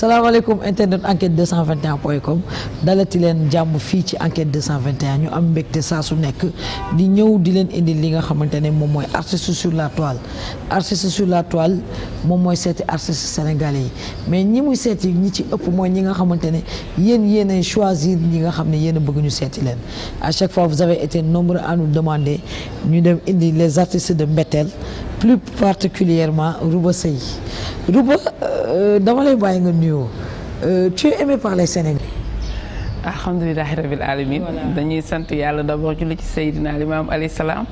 salaamaaleykum internet enquête 221.com dalati leen jàmm fii ci enquête 221 ñu am mbégte saa su nekk di ñëw di leen indi li nga xamante ne moom mooy artiste sur la toile. Artiste sur la toile moom mooy seeti artiste sénégalais yi mais ñi muy seeti ñi ci ëpp mooy ñi nga xamante ne yéen a choisir ñi nga xam ne yéen a bëgg ñu seeti leen à chaque fois vous avez été nombreux à nous demander ñu dem indi les artistes de Mbetteel plus particulièrement Rouba Seye Rouba dama lay bàyyi nga nuyoo tu es aimé par les Sénégalais. alhamdulilahi rabil alamin dañuy sant yàlla d'abord julli ci Seydina Limam alayhi salaam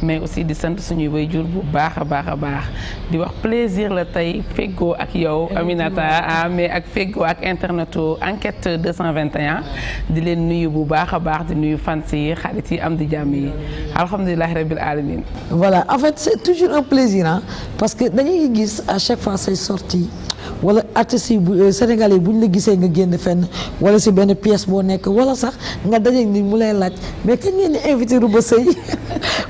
mais aussi di sant suñuy waajur bu baax a baax a baax di wax plaisir la tey feggoo ak yow Aminata mais ak feggoo ak internetu enquête 221 di leen nuyu bu baax a baax di nuyu fans yi xarit yi am di jàmm yi alhamdulilahi rabil alamin. Voilà en fait c'est toujours un plaisir hein parce que dañuy gis à chaque fois say sorties wala artistes yi Sénégalais yi bu ñu la gisee nga génn fenn wala si benn pièce boo nekk wala sax nga daje ni mu lay laaj mais kañ ngeen di invité Rouba Seye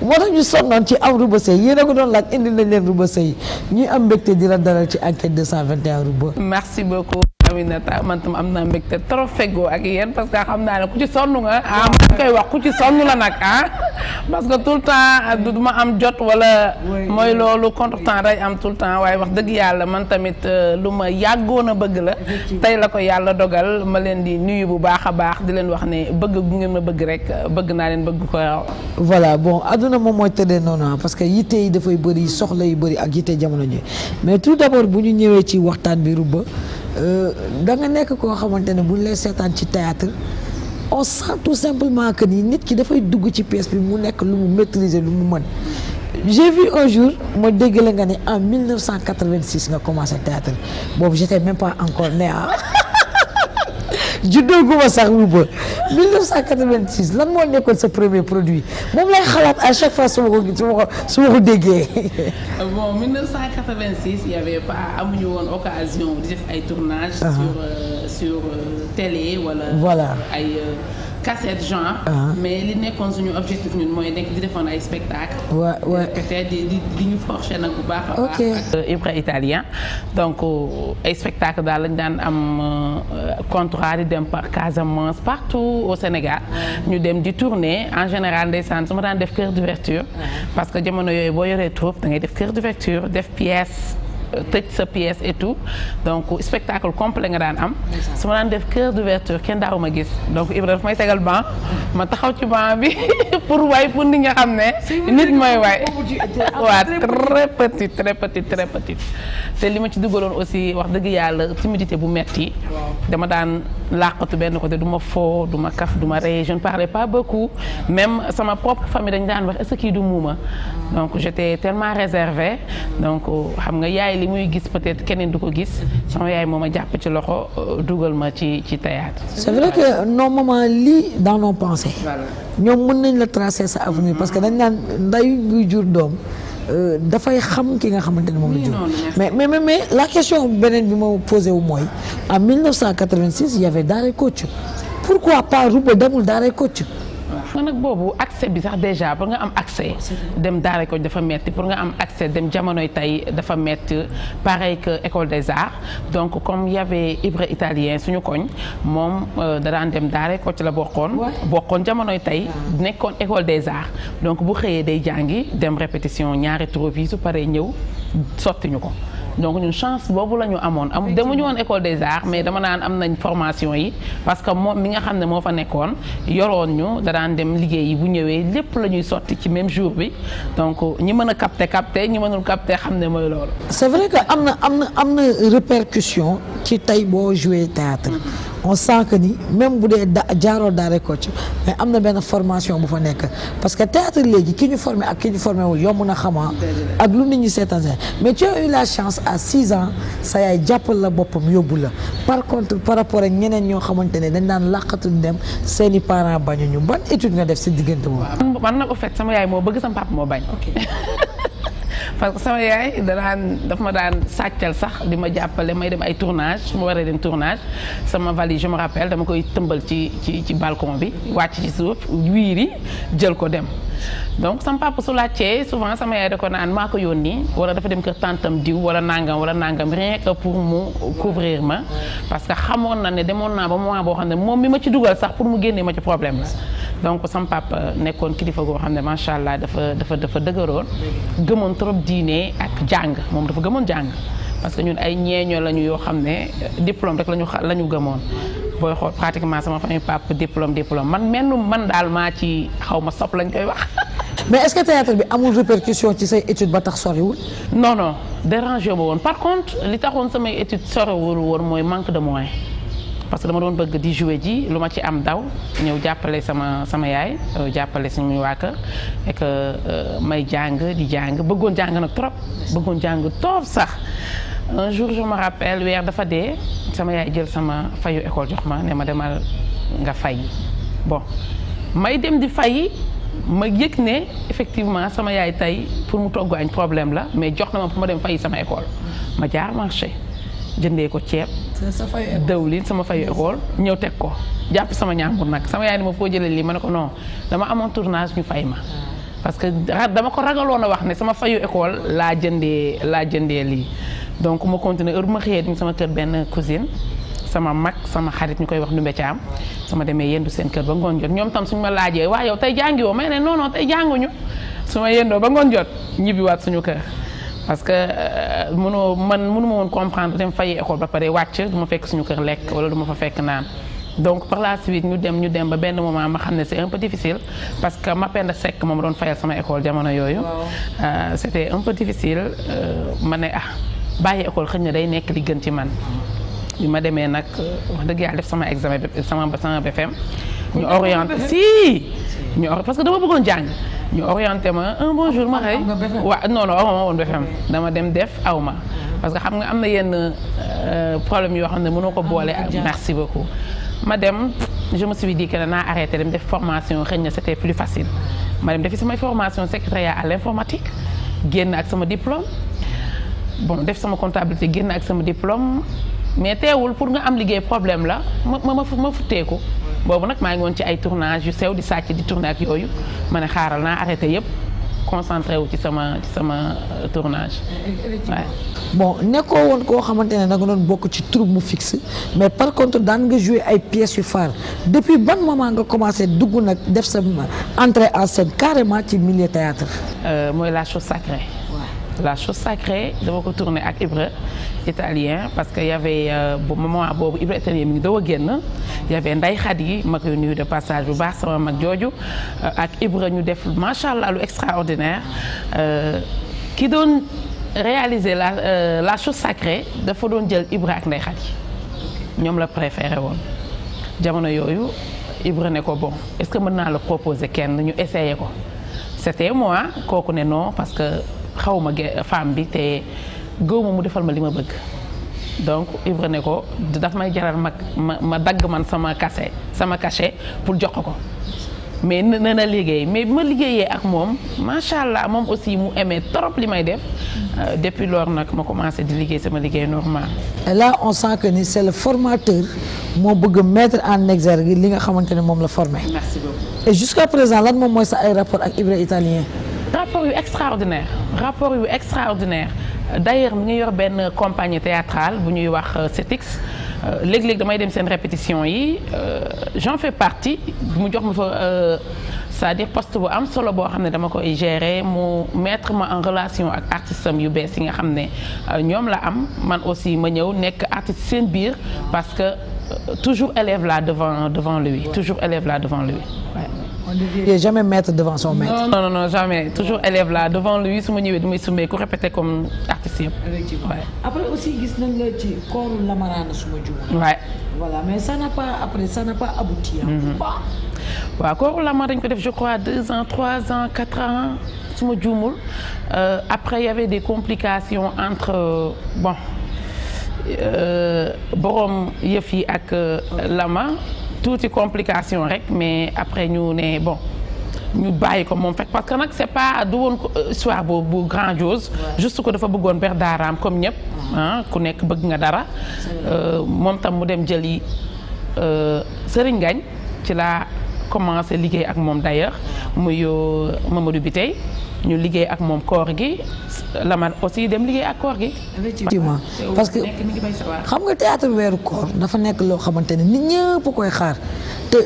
moo tax ñu sonnoon ci am Rouba Seye yéen a ko doon laaj indi nañ leen Rouba Seye ñuy am mbégte di la dalal ci enquête 221 Rouba. merci beaucoup Aminata man tam am naa mbégte trop feggoo ak yéen parce que xam naa ne ku ci sonn nga man koy wax ku ci sonn la nag parce que tout le temps du ma am jot wala mooy loolu contretemps day am tout le temps waaye wax dëgg yàlla man tamit lu ma yàggoon a bëgg la tey la ko yàlla dogal ma leen di nuyu bu baax a baax di leen wax ne bëgg gu ngeen ma bëgg rek bëgg naa leen bëgg ko raw. Voilà bon adduna moom mooy tëddee noonu parce que yitte yi dafay bëri soxla yu bëri ak yitte jamono ji mais tout d'abord bu ñu ñëwee ci waxtaan bi Rouba da nga nekk koo xamante ne bu ñu lay seetaan ci théâtre on sent tout simplement que ni nit ki dafay dugg ci pièce bi mu nekk lu mu maîtriser lu mu mën j'ai vu un jour ma dégg la nga ne en 1986 nga commencé théâtre boobu j'étais même pas encore né juddoo gu ma sax Rouba 1986 lan moo nekkoon sa premier produit moom lay xalaat à chaque fois su ma ko déggee. bon 1986 il y avait pas amuñu woon occasion di def ay tournages. sur télé wala. voilà ay cassette genre. mais li nekkoon suñu objectif ñun mooy nekk di defoon ay spectacle. peut-être di ñu forcer nag bu baax a baax. ak Ibra Italien donc ay spectacle daal lañ daan am contrat di dem par Casamance partout au Sénégal. ñu dem di tourner en général ndeysaan su ma daan def chœur d'ouverture parce que jamono yooyu boo yoree troupe da ngay def chœur d'ouverture def pièce. tëj sa pièce et tout donc spectacle complet nga daan am su ma daan def chœur d'ouverture kenn daaw ma gis donc Ibra daf may tegal banc ma taxaw ci banc bi pour way pour nit nga xam ne nit mooy way waaw très petite te li ma ci dugaloon aussi wax dëgg yàlla timidité bu metti dama daan làqatu benn côté du ma foo du ma kaf du ma rey je ne parlais pas beaucoup même sama propre famille dañ daan wax est-ce que kii du muuma donc j'étais tellement réservée donc xam nga yaay li muy gis peut-être keneen du ko gis sama yaay moo ma jàpp ci loxo dugal ma ci théâtre. c'est vrai que nos mamans lii dans nos pensées. ñoom mën nañ la tracer sa avenir parce que dañ naan nday buy jur doom dafay xam ki nga xamante ne moom la jur. mais la question beneen bi ma posé wu mooy en 1986 il y avait Daaray Kocc pourquoi pas Rouba demul Daaray Kocc. nga nag boobu accès bi sax déjà pour nga am accès dem Daaray Kocc dafa metti pour nga am accès dem jamonoy tey dafa metti pareil que école des arts donc comme y avait Ibra Italien suñu koñ moom da daan dem Daaray Kocc la bokkoon jamonoy tey nekkoon école des arts donc bu xëyee day jàngi dem répétition ñaari troupe yi su paree ñëw sotti ñu ko donc ñun chance boobu la ñu amoon demuñu woon école des arts mais dama naan am nañ formation yi parce que moom mi nga xam ne moo fa nekkoon yoroon ñu da daan dem liggéey yi bu ñëwee lépp la ñuy sotti ci même jour bi donc ñi mën a capter ñi mënul capter xam ne mooy loolu. c'est vrai que am na répercussion ci tey boo jouer théâtre on sent que ni même bu dee jaaroo Daaray Kocc mais am na benn formation bu fa nekk parce que théâtre léegi ki ñu formé ak ki ñu formé wul yomb na xamaa ak lu nit ñi seetaan mais tu as eu la chance à 6 ans sa yaay jàppal la boppam yóbbu la par contre par rapport ak ñeneen ñoo xamante ne dañ daan làqatu dem seeni parents bañuñu ban étude nga def si diggante boobu. man nag au fait sama yaay moo bëgg sama papa moo bañ. parce que sama yaay daf ma daan sàccal sax di ma jàppale may dem ay tournage su ma waree dem tournage sama valise je me rappelle dama koy tëmbal ci balcon bi wàcc ci suuf wiiri jël ko dem. donc sama papa su laajtee souvent sama yaay da ko naan maa ko yónni wala dafa dem kër tantam diw wala nangam rien que pour mu couvrir ma parce que xamoon na ne demoon naa ba moment boo xam ne moom mi ma ci dugal sax pour mu génnee ma ci problème la. donc sama papa nekkoon kilifa goo xam ne macha allah dafa dëgëroon gëmoon trop diine ak jàng moom dafa gëmoon jàng parce que ñun ay ñeeño lañu yoo xam ne diplôme rek la ñu gëmoon. booy xool pratiquement sama famille papa diplôme man daal maa ci xaw ma sopp lañ koy wax. mais est-ce que théâtre bi amul répercussion ci say études ba tax soriwul. non dérangé ma woon par contre li taxoon samay études soriwul woon mooy manque de moyens parce que dama doon bëgg di jouer ji lu ma ci am daw ñëw jàppale sama yaay jàppale suñu waa kër et que may jàng di jàng bëggoon jàng nag trop bëggoon jàng trop sax. un jour je me rappelle weer dafa dee sama yaay jël sama fayu école jox ma ne ma demal nga fay bon may dem di fay ma yëg ne effectivement sama yaay tey pour mu togg añ problème la mais jox na ma pour ma dem fayi sama école ma jaar marché jëndee ko ceeb dawlin sama fayu école ñëw teg ko jàpp sama ñaambur nag sama yaay ne ma foo jëlee lii ma ne ko non dama amoon tournage ñu fay ma parce que dama ko ragaloon a wax ne sama fayu école laa jëndee lii donc ma continuer heure bu ma xëyee dem sama kër benn cousine sama mag sama xarit ñu koy wax Ndumbe Caam sama demee yendu seen kër ba ngoon jot ñoom tam suñu ma laajee waa yow tey jàngi woo may ne non tey jànguñu su ma yendoo ba ngoon jot ñibbiwaat suñu kër parce que mënu ma woon comprendre dem fayi école ba pare wàcc du ma fekk suñu kër lekk wala du ma fa fekk naan donc par la suite ñu dem ba benn moment ma xam ne c'est un peu difficile parce que Mapenda Seck moom doon fayal sama école jamono yooyu c'était un peu difficile ma ne bàyyi école xëy na day nekk li gën ci man bi ma demee nag wax dëgg yàlla def sama examen sama BFM ñu orienté parce que dama bëggoon jàng ñu orienté ma un bon jour ma xëy waaw non awma woon BFM dama dem def awma parce que xam nga am na yenn problème yoo xam ne mënoo ko boole ak merci beaucoup ma dem je me suis dit que naa arrêté dem def formation xëy na c'était plus facile ma dem defi samay formation secrétariat à l'informatique génn ak sama diplôme bon def sama comptabilité génn ak sama diplôme mais teewul pour nga am liggéey problème la ma futteeku boobu nag maa ngi woon ci ay tournage yu sew di sàcc di tourner ak yooyu ma ne xaaral naa arrêté yëpp concentré wu ci sama tournage waaw. bon nekkoo woon koo xamante ne da nga doon bokk ci troupe mu fixe mais par contre daan nga jouer ay pièces yu phare depuis ban moment nga commencé dugg nag def sa entrée en scène carrément ci milieu théâtre mooy La Chose Sacrée. La Chose Sacrée dama ko tourné ak Ibra italien parce que y avait moment boobu Ibra italien mi ngi doog a génn y avait Ndeye Khady ma koy nuyu de passage bu baax sama mag jooju ak Ibra ñu def macha allah lu extraordinaire ki doon réaliser la Chose Sacrée dafa doon jël Ibra ak Ndeye Khady ñoom la préféré woon jamono yooyu Ibra ne ko bon est-ce que mën naa la proposer kenn ñu essayer ko c'était moi kooku ne non parce que xawma femme bi te gëwma mu defal ma li ma bëgg donc Ibra ne ko daf may jaral ma dagg man sama cachet pour jox ko mais na liggéey mais bi ma liggéeyee ak moom macha allah moom aussi mu aimé trop li may def depuis lors nag ma commencé di liggéey sama liggéey normal. et là on sent que ni c'est le formateur moo bëgg mettre en exergue li nga xamante ne moom la formé. merci beaucoup. et jusqu'à présent lan moom mooy sa ay rapport ak Ibra italien. rapport yu extraordinaire d'ailleurs mi ngi yor benn compagnie théâtrale bu ñuy wax CETIX léeg-léeg damay dem seen répétition yi j'en fais partie mu jox ma fa c'est-à-dire poste bu am solo boo xam ne dama koy gérer mu mettre ma en relation ak artistes am yu bees yi nga xam ne ñoom la am man aussi ma ñëw nekk artiste seen biir parce que toujours élève là devant lui toujours élève là devant lui ouais. On ne devrait jamais mettre devant son maître. Non, jamais. Toujours élève là, devant lui, su ma ñëwee damay sumee ku répéter comme artiste yëpp. Effectivement. Ouais. Après aussi gis nañ la ci kooru Lamarana su ma juumee. Ouais. Voilà, mais ça n'a pas abouti. waaw kooru Lamarana dañ ko def je crois 2 ans 3 ans 4 ans su ma juumul après il y avait des complications entre borom yëf yi ak Lama. tuuti complication rek mais après ñu ne bon ñu bàyyi ko moom fekk parce que nag c'est pas du woon histoire bu grandiose juste que dafa bëggoon ber daaraam comme ñëpp ku nekk bëgg nga dara moom tam mu dem jëli Serigne Ngagne ci laa commencé liggéey ak moom d'ailleurs muy Mamadou Biteye ñu liggéey ak moom koor gi la man aussi dem liggéey ak koor gi. effectivement parce que xam nga théâtre weeru koor dafa nekk loo xamante ne nit ñëpp koy xaar te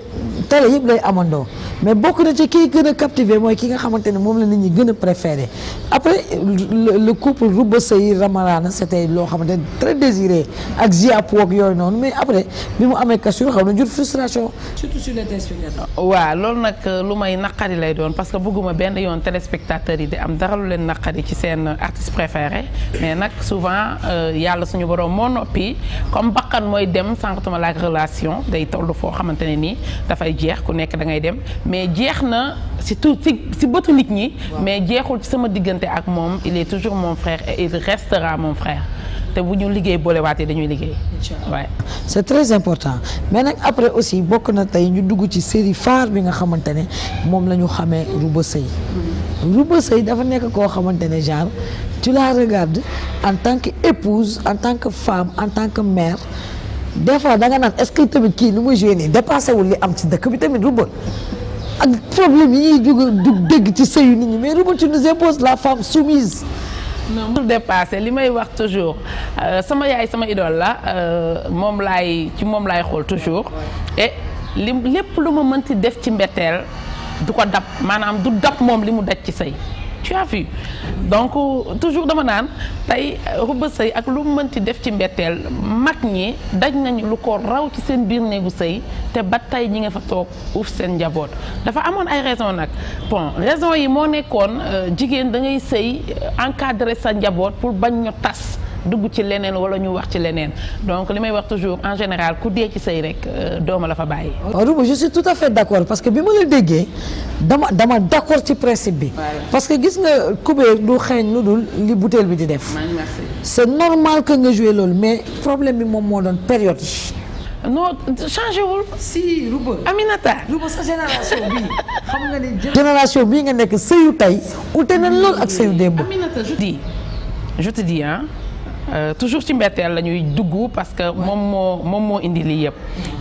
télé yëpp lay amandoo mais bokk na ci kii gën a captivé mooy ki nga xamante ne moom la nit ñi gën a préféré après le couple Rouba Seye Ramalana c'était loo xamante ne très désiré ak Ziapo ak yooyu noonu mais après bi mu amee cassure xaw na jur frustration surtout sur les téléspectateurs. waaw loolu nag lu may naqari lay doon parce que bëgguma benn yoon téléspectateurs yi di am dara lu leen naqari ci seen artiste préféré mais nag souvent yàlla suñu borom moo noppi comme bakkan mooy dem sànqatuma la relation day toll foo xamante ne nii dafay jeex ku nekk da ngay dem mais jeex na si tout si bëtu nit ñi mais jeexul ci sama diggante ak moom il est toujours mon frère et il restera mon frère te bu ñu liggéey boolewaatee dañuy liggéey waaye c'est très important mais nag après aussi bokk na tey ñu dugg ci série phare bi nga xamante ne moom la ñu xamee Rouba Seye Rouba Seye dafa nekk koo xamante ne genre tu la regardes en tant que épouse en tant que femme en tant que mère des fois da nga naan est-ce que tamit kii lu muy joué nii dépassé wul li am ci dëkk bi tamit Rouba ak problème yi ñuy dégg ci sëyu nit ñi mais Rouba tu nous imposes la femme soumise. non pour dépasser li may wax toujours sama yaay sama idole la moom laay xool toujours et lépp lu ma mënti def ci mbetteel du ko dab maanaam du dab moom li mu daj ci sëy tu as vu donc toujours dama naan tey Rouba Seye ak lu mu mënti def ci mbetteel mag ñi daj nañu lu ko raw ci seen biir néegu sëy te ba tey ñi nga fa toog uuf seen njaboot dafa amoon ay raison nag bon raison yi moo nekkoon jigéen da ngay sëy encadrer sa njaboot pour bañ ñu tas dugg ci leneen wala ñu wax ci leneen donc li may wax toujours en général ku dee ci sëy rek dooma la fa bàyyi. Rouba je suis tout à fait d'accord parce que bi ma la déggee dama d'accord ci principe bi. parce que gis nga kubéer du xeeñ lu dul li bouteille bi di def. c'est normal que nga joué loolu mais problème bi moom moo doon période yi. non changé wul. si Rouba. Aminata. Rouba sa génération bii xam nga ni génération bii nga nekk sëyu tey ute na lool ak sëyu démb. Aminata je te dis toujours ci mbetteel la ñuy dugg parce que moom moo indi lii yëpp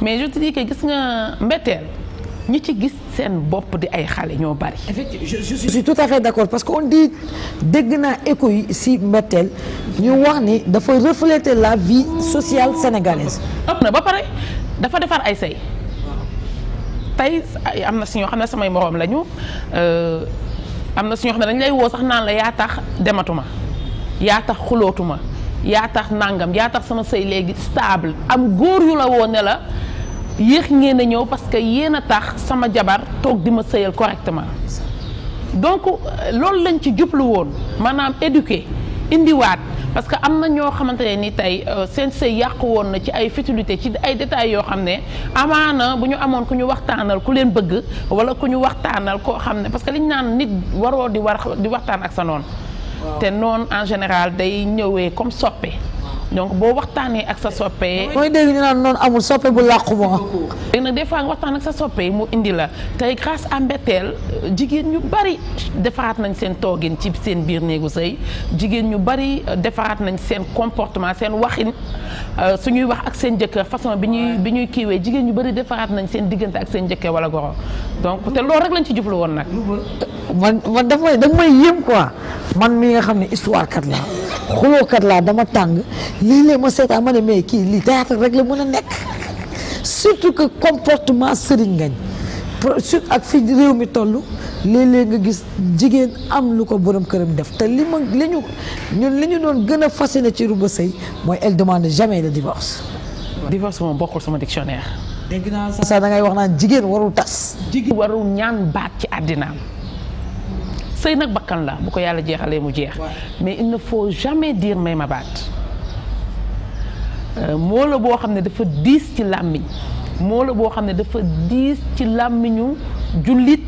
mais je te dis que gis nga mbetteel ñi ci gis seen bopp di ay xale ñoo bari. effectivement je suis tout à fait d'accord parce que on dit dégg naa écho yi si mbetteel ñu wax ni dafa refléter la vie sociale sénégalaise. ëpp na ba pare dafa defar ay sëy tey am na si ñoo xam ne samay moroom lañu am na si ñoo xam ne dañ lay woo sax naan la yaa tax dematuma yaa tax xulootuma yaa tax nangam yaa tax sama sëy léegi stable am góor yu la woo ne la yéex ngeen a ñëw parce que yéen a tax sama jabar toog di ma sëyal correctement donc loolu lañ ci jublu woon maanaam éduquer indiwaat parce que am na ñoo xamante ne ni tey seen sëy yàqu woon na ci ay futilité ci ay détails yoo xam ne amaana bu ñu amoon ku ñu waxtaanal ku leen bëgg wala ku ñu waxtaanal koo xam ne parce que liñ naan nit waroo di waxtaan ak sa noonu te noonu en général day ñëwee comme soppe donc boo waxtaanee ak sa soppe. mooy dégg ñu naan noonu amul soppe bu làqu moo. léegi nag des fois nga waxtaan ak sa soppe mu indi la tey grâce à mbetteel jigéen ñu bari defaraat nañ seen toogin ci seen biir néegu sëy jigéen ñu bari defaraat nañ seen comportement seen waxin suñuy wax ak seen jëkkër façon bi ñuy kiiwee jigéen ñu bari defaraat nañ seen diggante ak seen jëkkër wala goro donc te loolu rek lañ ci jublu woon nag. man da may yéem quoi man mi nga xam ne histoire kat laa xulookat laa dama tàng léeg-léeg ma seetaan ma ne mais kii lii théâtre rek la mën a nekk surtout que comportement Serigne Ngagne surtout ak fi réew mi toll léeg-léeg nga gis jigéen am lu ko borom këram def te li ñu doon gën a fasciné ci Rouba Seye mooy elle demande jamais le divorce. divorce moom bokkul sama dictionnaire. dégg naa sax da ngay wax naan jigéen warul tas. jigéen warul ñaan baat ci àddinaam. sëy nag bakkan la bu ko yàlla jeexalee mu jeex mais il ne faut jamais dire may ma baat moo la boo xam ne dafa diis ci làmmiñ moo la boo xam ne dafa diis ci làmmiñu jullit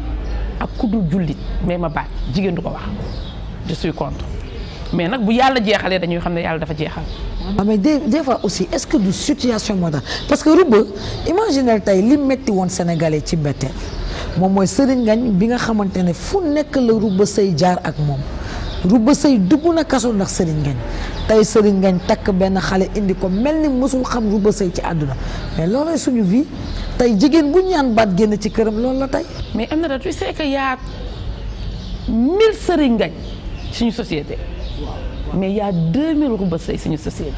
ak kuddu jullit may ma baat jigéen du ko wax je suis contre mais nag bu yàlla jeexalee dañuy xam ne yàlla dafa jeexal. mais des fois aussi est-ce que du situation moo tax parce que Rouba imaginez tey li metti woon sénégalais ci mbetteel moom mooy Serigne Ngagne bi nga xamante ne fu nekk la Rouba Seye jaar ak moom Rouba Seye dugg na kaso ndax Serigne Ngagne tey Serigne Ngagne takk benn xale indi ko mel ni mësul xam Rouba Seye ci àdduna mais loolooy suñu vie tey jigéen bu ñaan baat génn ci këram loolu la tey. mais am na tu sais que y a 1000 Serigne Ngagne suñu société mais y a 2000 Rouba Seye suñu société.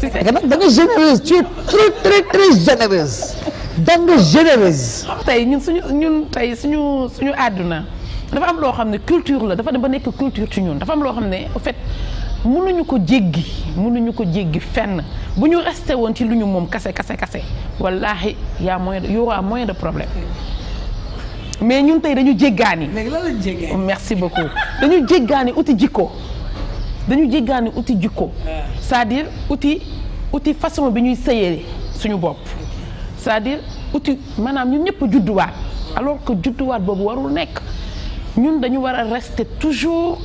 da nga généreuse tu es très généreuse da nga généreuse. tey ñun tey suñu àdduna dafa am loo xam ne culture la dafa dem ba nekk culture ci ñun dafa am loo xam ne en fait mënuñu ko jéggi fenn bu ñu resté woon ci lu ñu moom kase wallaahi y aura moins de problème mais ñun tey dañu jéggaani. léegi lan lañu jéggaani. merci beaucoup dañu jéggaani uti jikko. c'est-à-dire uti façon bi ñuy sëyee suñu bopp c'est-à-dire uti maanaam ñun ñëpp judduwaat alors que judduwaat boobu warul nekk ñun dañu war a rester toujours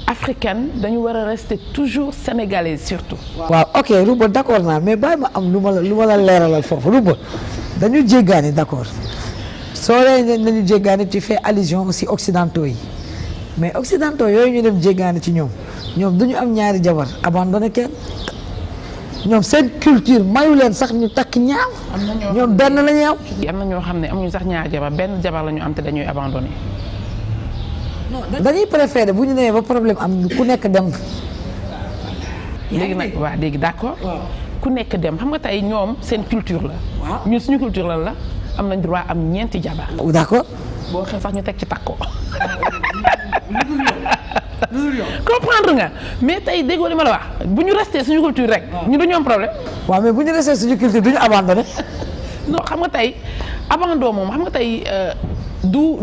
africaine dañu war a rester toujours sénégalaise surtout. waaw ok Rouba d'accord naa mais bàyyi ma am lu ma la leeralal foofu Rouba dañu jéggaani d'accord soo leen nañu jéggaani tu fais allusion aussi occidentaux yi mais occidentaux yooyu ñu dem jéggaani ci ñoom duñu am ñaari jabar abandonné kenn ñoom seen culture mayu leen sax ñu takk ñaar. ñoom benn la ñu am. am na ñoo xam ne amuñu sax ñaari jabar benn jabar la ñu am te dañuy abandonné. dañuy préféré bu ñu nee ba problème am ku nekk dem. léegi nag waaw léegi d'accord. ku nekk dem xam nga tey ñoom seen culture la. ñun suñu culture la am nañ droit am ñeenti jabar. d'accord. boo xee sax ñu teg ci takko. comprendre nga mais tey déggoo li ma la wax bu ñu resté suñu culture rek. ñu dañu am problème. waaw mais bu ñu resté suñu culture duñu abandonné. non xam nga tey abandon moom xam nga tey du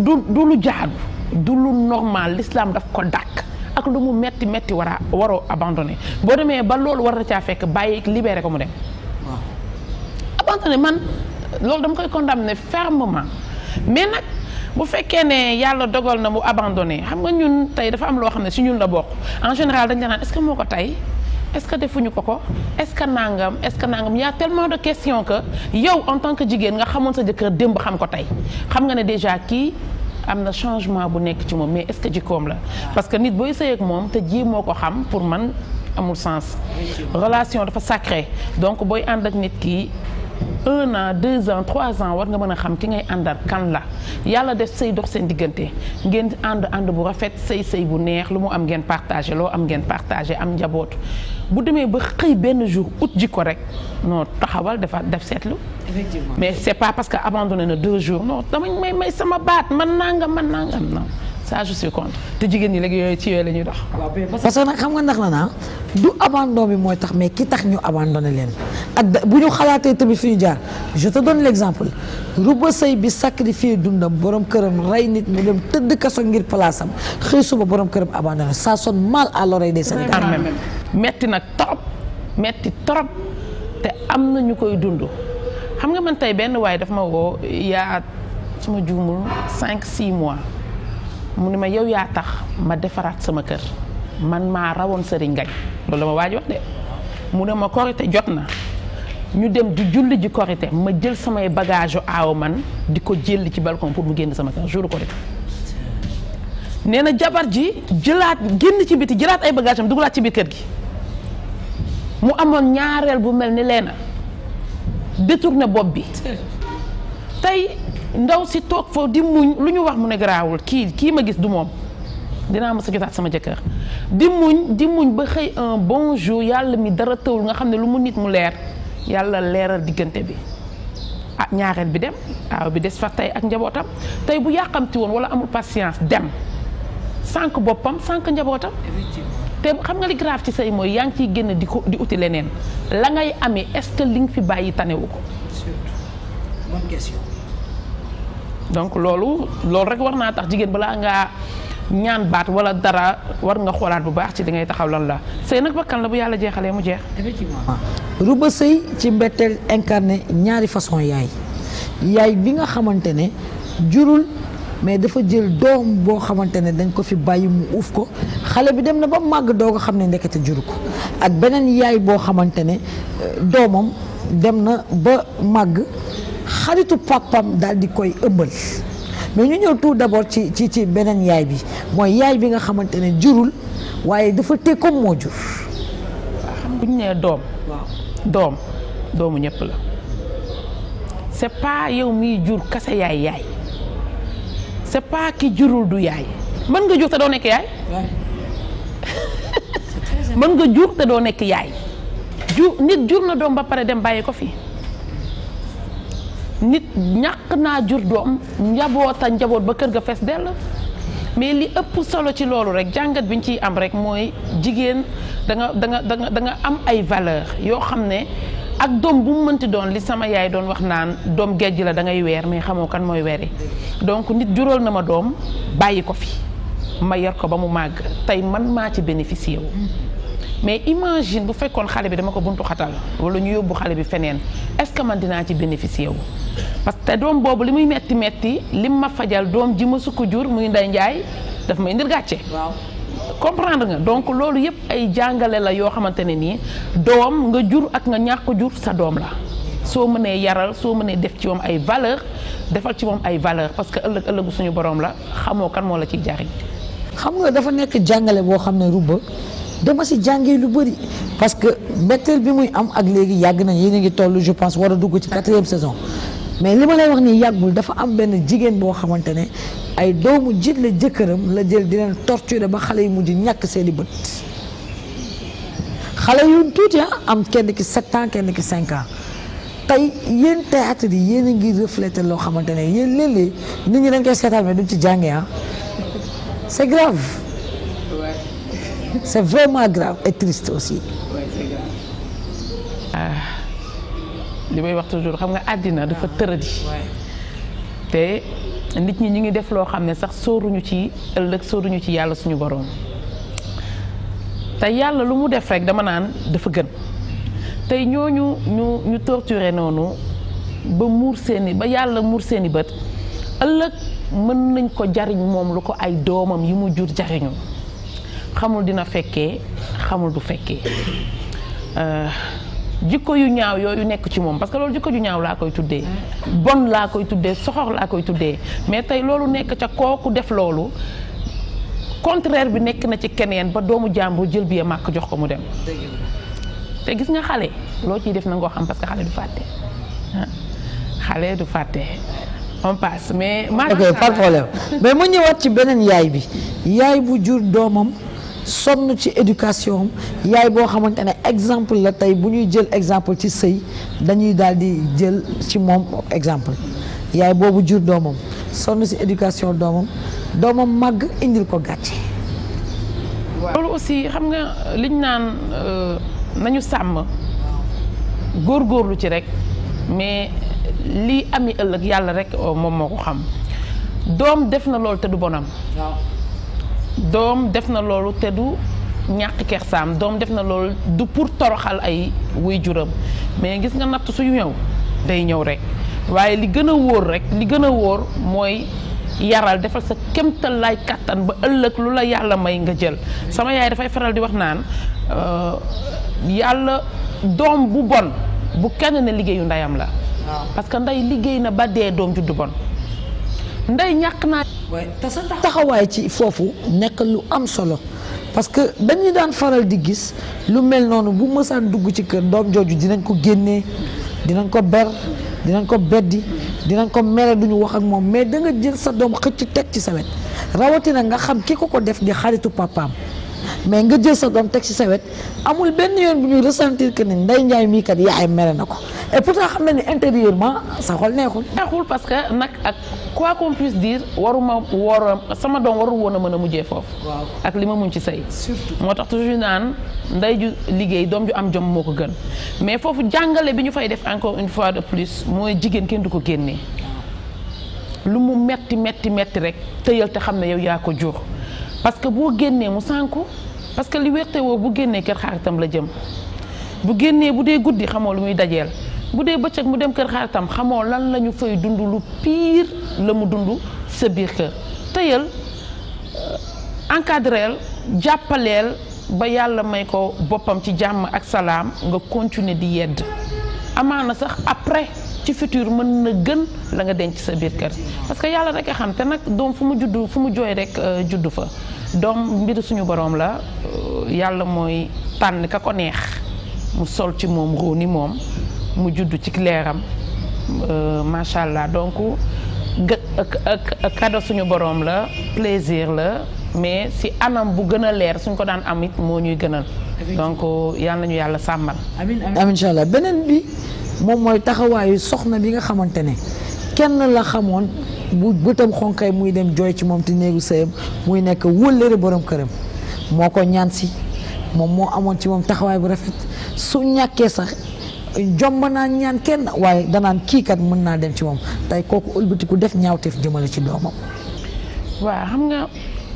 lu jaadu du lu normal l'islam daf ko dàkk ak lu mu metti waroo abandonné boo demee ba loolu war na caa fekk bàyyi libéré ko mu dem. waaw abandonné man loolu dama koy condamner fermement mais nag. bu fekkee ne yàlla dogal na mu abandonné xam nga ñun tey dafa am loo xam ne si ñun la bokk en général dañ la naan est-ce que moo ko tey est-ce que defuñu ko est-ce que nangam y a tellement de questions que yow en tant que jigéen nga xamoon sa jëkkër démb xam ko tey xam nga ne déjà kii am na changement bu nekk ci moom mais est-ce que jikkoom la parce que nit booy sëy ak moom te ji moo ko xam pour man amul sens relation dafa sacré donc booy ànd ak nit ki 1 an 2 ans 3 ans war nga mën a xam ki ngay àndal kan la yàlla def sëy dox seen diggante ngeen ànd bu rafet sëy bu neex lu mu am ngeen partagé loo am ngeen partagé am njaboot bu demee ba xëy benn jour ut jikko rek non taxawal def seetlu. Effectivement. Mais c'est pas parce que abandonné na 2 jours non dama may sama baat man nangam non ça je suis contre te jigéen ñi léegi yooyu ci yooyu la ñuy dox. parce que nag xam nga ndax na du abandon bi mooy tax mais ki tax ñu abandonné leen ak bu ñu xalaatee tamit fi ñu jaar je te donne l'exemple Rouba Seye bi sacrifié dundam borom këram rey nit mu dem tëdd kaso ngir place am xëy suba borom këram abandonné ça sonne mal à l'oreille des Sénégalais. metti nag trop te am na ñu koy dund xam nga man tey benn waaye daf ma woo yaa suma juumul 5-6 mois. mu ne ma yow yaa tax ma defaraat sama kër man maa rawoon Serigne Ngagne loolu la ma waaj wax de mu ne ma korité jot na ñu dem di julli ji korité ma jël samay bagage aaw man di ko jël ci balcon pour mu génn sama kër jour korité nee na jabar ji génn ci biti jëlaat ay bagage am dugalaat ci biir kër gi mu amoon ñaareel bu mel ni leena détourné bopp bi tey ndaw si toog foofu di muñ lu ñu wax mu ne garaawul kii ma gis du moom dinaa mës a jotaat sama jëkkër di muñ ba xëy un bon jour yàlla mi dara tëwul nga xam ne lu mu nit mu leer yàlla leeral diggante bi ñaareel bi dem waaw bi des fa tey ak njabootam tey bu yàqamti woon wala amul patience dem sànq boppam sànq njabootam te xam nga li grave ci say mooy yaa ngi ciy génn di uti leneen la ngay amee est-ce que li nga fi bàyyi tanewu ko. Bonne question. donc loolu rek war naa tax jigéen balaa ngaa ñaan baat wala dara war nga xoolaat bu baax ci li ngay taxaw lan la sëy nag bakkan la bu yàlla jeexalee mu jeex. effectivement. Rouba Seye ci mbetteel incarné ñaari façon yaay bi nga xamante ne jurul mais dafa jël doom boo xamante ne dañ ko fi bàyyi mu uuf ko xale bi dem na ba màgg doo ko xam ne ndekete juru ko ak beneen yaay boo xamante ne doomam dem na ba màgg xaritu papam daal di koy ëmbal mais ñu ñëw tout d'abord ci beneen yaay bi mooy yaay bi nga xamante ne jurul waaye dafa tee comme moo jur. bu ñu nee doom. waaw doomu ñëpp la c'est pas yow miy jur kase yaay c'est pas ki jurul du yaay mën nga jur te doo nekk yaay. mën nga jur te doo nekk yaay. nit jur na doom ba pare dem bàyyi ko fi. nit ñàkk naa jur doom njaboot ba kër ga fees dell mais li ëpp solo ci loolu rek jàngat bi ñu ciy am rek mooy jigéen da nga am ay valeur yoo xam ne ak doom bu mu mënti doon li sama yaay doon wax naan doom gejj la da ngay weer mais xamoo kan mooy weeri donc nit jural na ma doom bàyyi ko fi ma yor ko ba mu màgg tey man maa ci bénéficier wu mais imagine bu fekkoon xale bi dama ko buntu xatal wala ñu yóbbu xale bi feneen est-ce que man dinaa ci bénéficier wu parce que doom boobu li muy metti lim ma fajal doom ji ma sukk jur muy Ndey Njaay daf may indil gàcce. waaw comprendre nga donc loolu yëpp ay jàngale la yoo xamante ne nii doom nga jur ak nga ñàkk jur sa doom la soo mënee yaral soo mënee def ci moom ay valeur defal ci moom ay valeur parce que ëllëgu suñu borom la xamoo kan moo la ciy jariñ. xam nga dafa nekk jàngale boo xam ne Rouba dama si jàngee lu bëri parce que mbetteel bi muy am ak léegi yàgg nañ yéen a ngi toll je pense war a dugg ci 4e saison mais li ma lay wax nii yàggul dafa am benn jigéen boo xamante ne ay doomu jiit la jëkkëram la jël di leen torturer ba xale yu mujj ñàkk seeni bët xale yu tuuti am kenn ki 7 ans kenn ki 5 ans tey yéen théâtre yi yéen a ngi refléter loo xamante ne yéen léeg-léeg nit ñi dañ koy seetaan mais duñ ci jàngee c'est grave. C'est vraiment grave et triste aussi. li may wax toujours xam nga àddina dafa tëradi. te nit ñi ñu ngi def loo xam ne sax sóoruñu ci ëllëg sóoruñu ci yàlla suñu borom. te yàlla lu mu def rek dama naan dafa gën. tey ñooñu ñu torturer noonu ba yàlla muur seeni bët ëllëg mën nañ ko jariñ moom lu ko ay doomam yi mu jur jariñu. xamul dina fekkee xamul du fekkee jikko yu ñaaw yooyu nekk ci moom parce que loolu jikko yu ñaaw laa koy tuddee bon laa koy tuddee soxor laa koy tuddee mais tey loolu nekk ca kooku def loolu contraire bi nekk na ci keneen ba doomu jàmbur jël bi màkk jox ko mu dem te gis nga xale loo ciy def na nga ko xam parce que xale du fàtte on passe mais ok pas de problème mais ma ñëwaat ci beneen yaay bi yaay bu jur doomam sonn ci éducation yaay boo xamante ne exemple la tey bu ñuy jël exemple ci sëy dañuy daal di jël ci moom exemple yaay boobu jur doomam sonn ci éducation doomam màgg indil ko gàcce. loolu aussi xam nga liñ naan nañu sàmm góorgóorlu ci rek mais lii ami ëllëg yàlla rek moom moo ko xam doom def na loolu te du bonam. doom def na loolu te du ñàkk kersaam doom def na loolu du pour toroxal ay waajuram mais gis nga natt suy ñëw day ñëw rek waaye li gën a wóor mooy yaral defal sa kémtal lay kàttan ba ëllëg lu la yàlla may nga jël sama yaay dafay faral di wax naan yàlla doom bu bon bu kenn ne liggéeyu ndeyam la parce que ndey liggéey na ba dee doom juddu bon ndey ñàkk naa taxawaay ci foofu nekk lu am solo parce que dañu daan faral di gis lu mel noonu bu mësaan dugg ci kër doom jooju dinañ ko génnee dinañ ko ber dinañ ko beddi dinañ ko mere duñu wax ak moom mais da nga jël sa doom xëcc teg ci sa wet rawatina nga xam ki ko def di xaritu papaam mais nga jël sa doom teg ci sa wet amul benn yoon bu ñu ressentir que ne Ndeye Ndiaye mii kat yaay mere na ko et pourtant xam na ne intérieurement sa xol neexul parce que nag ak quoi qu'on puisse dire sama doom warul woon a mën a mujjee foofu ak li ma muñ ci sëy moo tax toujours naan ndey ju liggéey doom ju am jom moo ko gën mais foofu jàngale bi ñu fay def encore une fois de plus mooy jigéen kenn du ko génnee lu mu metti rek tëyal te xam ne yow yaa ko jur parce que boo génnee mu sànku parce que li wérte woo bu génnee kër xaritam la jëm bu génnee bu dee guddi xamoo lu muy dajeel bu dee bëccëg mu dem kër xaritam xamoo lan la ñu fay dund lu pire la mu dund sa biir kër tëyal encadreel jàppaleel ba yàlla may ko boppam ci jàmm ak salaam nga continuer di yedd amaana sax après ci futur mën na gën la nga denc sa biir kër parce que yàlla rek a xam te nag doom fu mu jooy rek juddu fa doom mbiru suñu borom la yàlla mooy tànn ka ko neex mu sol ci moom ruu ni moom mu juddu ci leeram macha allah donc cadeau suñu borom la plaisir la mais si anam bu gën a leer suñ ko daan am it moo ñuy gënal donc yal nañu yàlla sàmmal. amiin incha allah beneen bi moom mooy taxawaayu soxna bi nga xamante ne kenn la xamoon bu bëtam xonkay muy dem jooy ci moom te néegu sëyam muy nekk wëllëre borom këram moo ko ñaan si moom moo amoon ci moom taxawaay bu rafet su ñàkkee sax jomb naa ñaan kenn waaye danaan kii kat mën naa dem ci moom tey kooku ëlbatiku def ñaawteef jëmale ci doomam. waaw xam nga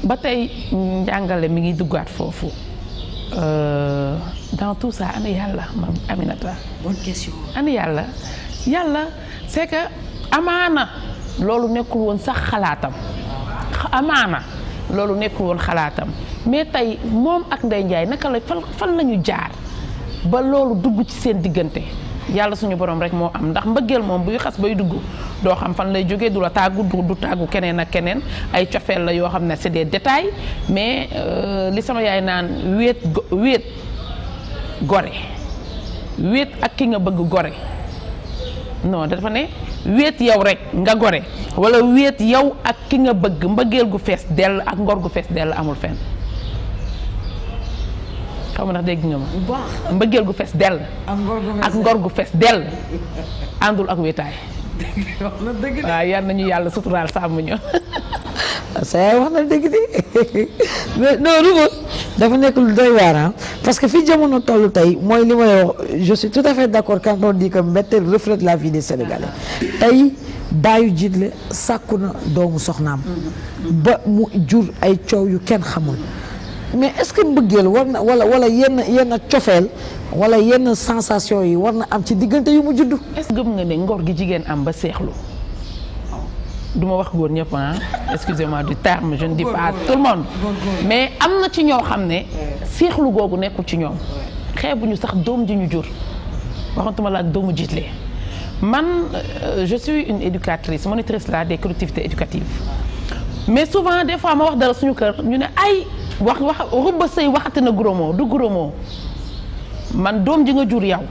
ba tey njàngale mi ngi duggaat foofu dans tout ça ana yàlla mam Aminata. bonne question. ana yàlla c'est que amaana loolu nekkul woon sax xalaatam amaana loolu nekkul woon xalaatam mais tey moom ak Ndeye Ndiaye naka la fan la ñu jaar ba loolu dugg ci seen diggante yàlla suñu borom rek moo am ndax mbëggeel moom buy xas bay dugg doo xam fan lay jógee du la tàggu du tàggu keneen ak keneen ay cofeel la yoo xam ne c'est des détails mais li sama yaay naan wéet gore wéet ak ki nga bëgg gore non dafa ne wéet yow rek nga gore wala wéet yow ak ki nga bëgg mbëggeel gu fees dell ak ngor gu fees dell amul fenn xaw ma ndax dégg nga ma mbëggeel gu fees dell ak ngor gu fees dell àndul ak wéetaay waaw yal nañu yàlla suturaal sàmm ñu say wax na dëgg de non Rouba dafa nekk lu doy waar parce que fi jamono tollu tey mooy li may wax je suis tout à fait d'accord quand on dit que Mbetteel reflète la vie des Sénégalais tey baayu jiitle sàkku na doomu soxnaam ba mu jur ay coow yu kenn xamul mais est-ce que mbëggeel war na wala yenn cofeel wala yenn sensation yi war na am ci diggante yu mu juddu. est-ce que gëm nga ne ngor gi jigéen am ba seexlu du ma wax góor ñëpp excusez-moi du terme je ne dis pas tout le monde mais am na ci ñoo xam ne seexlu googu nekkul ci ñoom xeebuñu sax doom ji ñu jur waxantuma la ak doomu jiitle man je suis une éducatrice monitrice là des collectivités éducatives mais souvent des fois ma wax dara suñu kër ñu ne ay wax Rouba Seye waxati na gros mot du gros mot man doom ji nga jur yow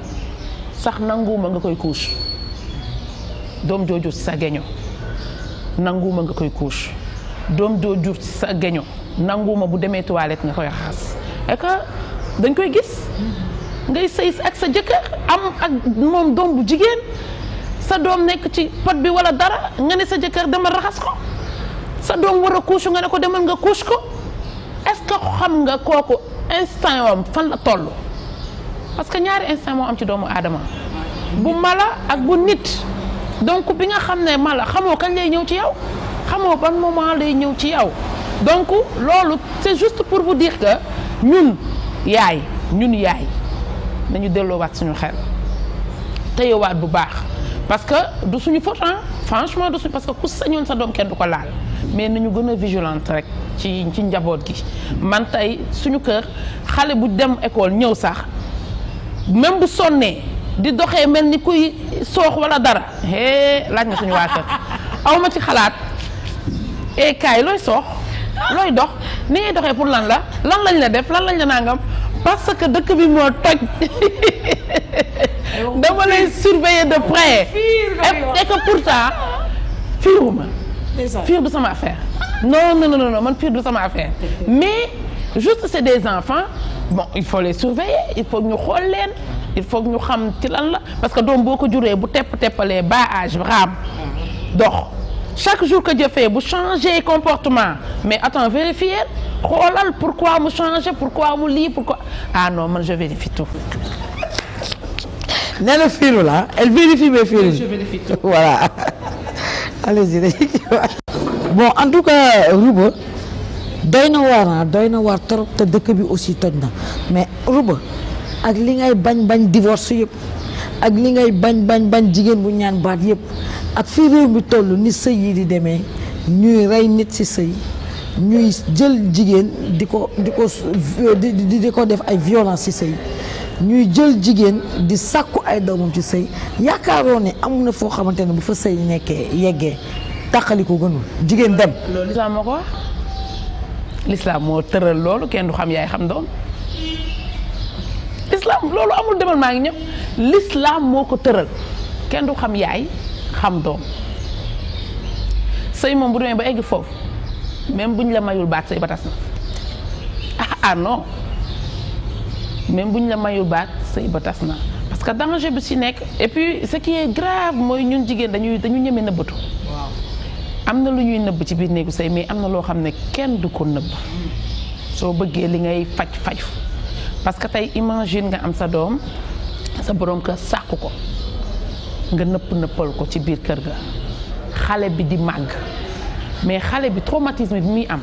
sax nanguuma nga koy couche doom joo jur ci sa geño nanguuma nga koy couche doom joo jur ci sa geño nanguuma bu demee toilette nga koy raxas et que dañ koy gis ngay sëy ak sa jëkkër am ak moom doom bu jigéen sa doom nekk ci pot bi wala dara nga ne sa jëkkër demal raxas ko sa doom war a couche nga ne ko demal nga couche ko est-ce que xam nga kooku instinct wam fan la toll parce que ñaari instinct moo am ci doomu aadama bu mala ak bu nit donc bi nga xam ne mala xamoo kañ lay ñëw ci yow xamoo ban moment lay ñëw ci yow donc loolu c'est juste pour vous dire que ñun yaay nañu delloowaat suñu xel téyewaat bu baax parce que du suñu faute franchement du suñu parce que ku sañoon sa doom kenn du ko laal mais nañu gën a vigilante rek ci njaboot gi man tey suñu kër xale bu dem école ñëw sax même bu sonnee di doxee mel ni kuy soox wala dara laaj na suñu waa kër aw ma ci xalaat kaay looy soox looy dox ni ngay doxee pour lan lañ la def lan lañ la nangam parce que dëkk bi moo toj dama lay surveiller de près et que pourtant fiiruma fiir du sama affaire non man fiir du sama affaire mais juste c'est des enfants bon il faut les surveiller il faut ñu xool leen il faut ñu xam ci lan la parce que doom boo ko juree bu teppalee bas âge raam dox chaque jour que Dieu fait bu changer comportement mais attends vérifier xoolal pourquoi mu changer pourquoi mu lii pourquoi ah non man je vérifie tout. nee na fiiru la elle vérifie mais fiiru. je vérifie tout voilà. allez-y bon en tout cas Rouba doy na waar trop te dëkk bi aussi toj na mais Rouba ak li ngay bañ divorce yëpp ak li ngay bañ jigéen bu ñaan baat yëpp ak fi réew mi toll ni sëy yi di demee ñuy rey nit ci sëy ñuy jël jigéen di ko def ay violence ci sëy ñuy jël jigéen di sàkku ay doomam ci sëy yaakaaroo ne am na foo xamante ne bu fa sëy nekkee yeggee tàqali ko gënul jigéen dem. loolu lislaam moo ko wax lislaam moo tëral loolu kenn du xam yaay xam doom lislaam loolu amul demal maa ngi ñëw lislaam moo ko tëral kenn du xam yaay xam doom sëy moom bu demee ba egg foofu même buñ la mayul baat sëy ba tas na ah non même buñ la mayul baat sëy ba tas na parce que danger bi ci nekk et puis ce qui est grave mooy ñun jigéen dañu ñeme nëbbatu. am na lu ñuy nëbb ci biir néegu sëy mais am na loo xam ne kenn du ko nëbb soo bëggee li ngay faju parce que tey imagine nga am sa doom sa borom kër sàkku ko nga nëppal ko ci biir kër ga xale bi di màgg mais xale bi traumatisme bi muy am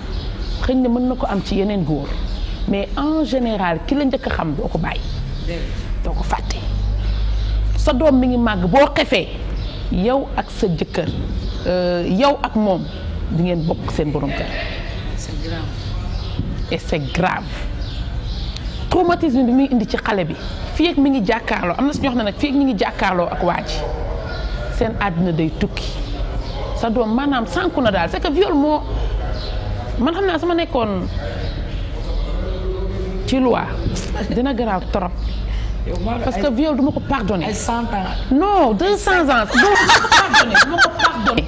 xëy na mën na ko am ci yeneen góor mais en général ki la njëkk a xam doo ko bàyyi doo ko fàtte sa doom mi ngi màgg boo xefee yow ak sa jëkkër yow ak moom di ngeen bokk seen borom kër. C'est grave. Et c'est grave traumatisme bi muy indi ci xale bi fii ak mi ngi jàkkaarloo am na si ñoo xam ne nag fii ak mi ngi jàkkaarloo ak waa ji seen àddina day tukki sa doom maanaam sànku na daal c'est que viol moo man xam naa sama nekkoon ci loi dina garaaw trop. parce que viol du ma ko pardonner. ay 100 ans. non 200 ans du ma ko pardonner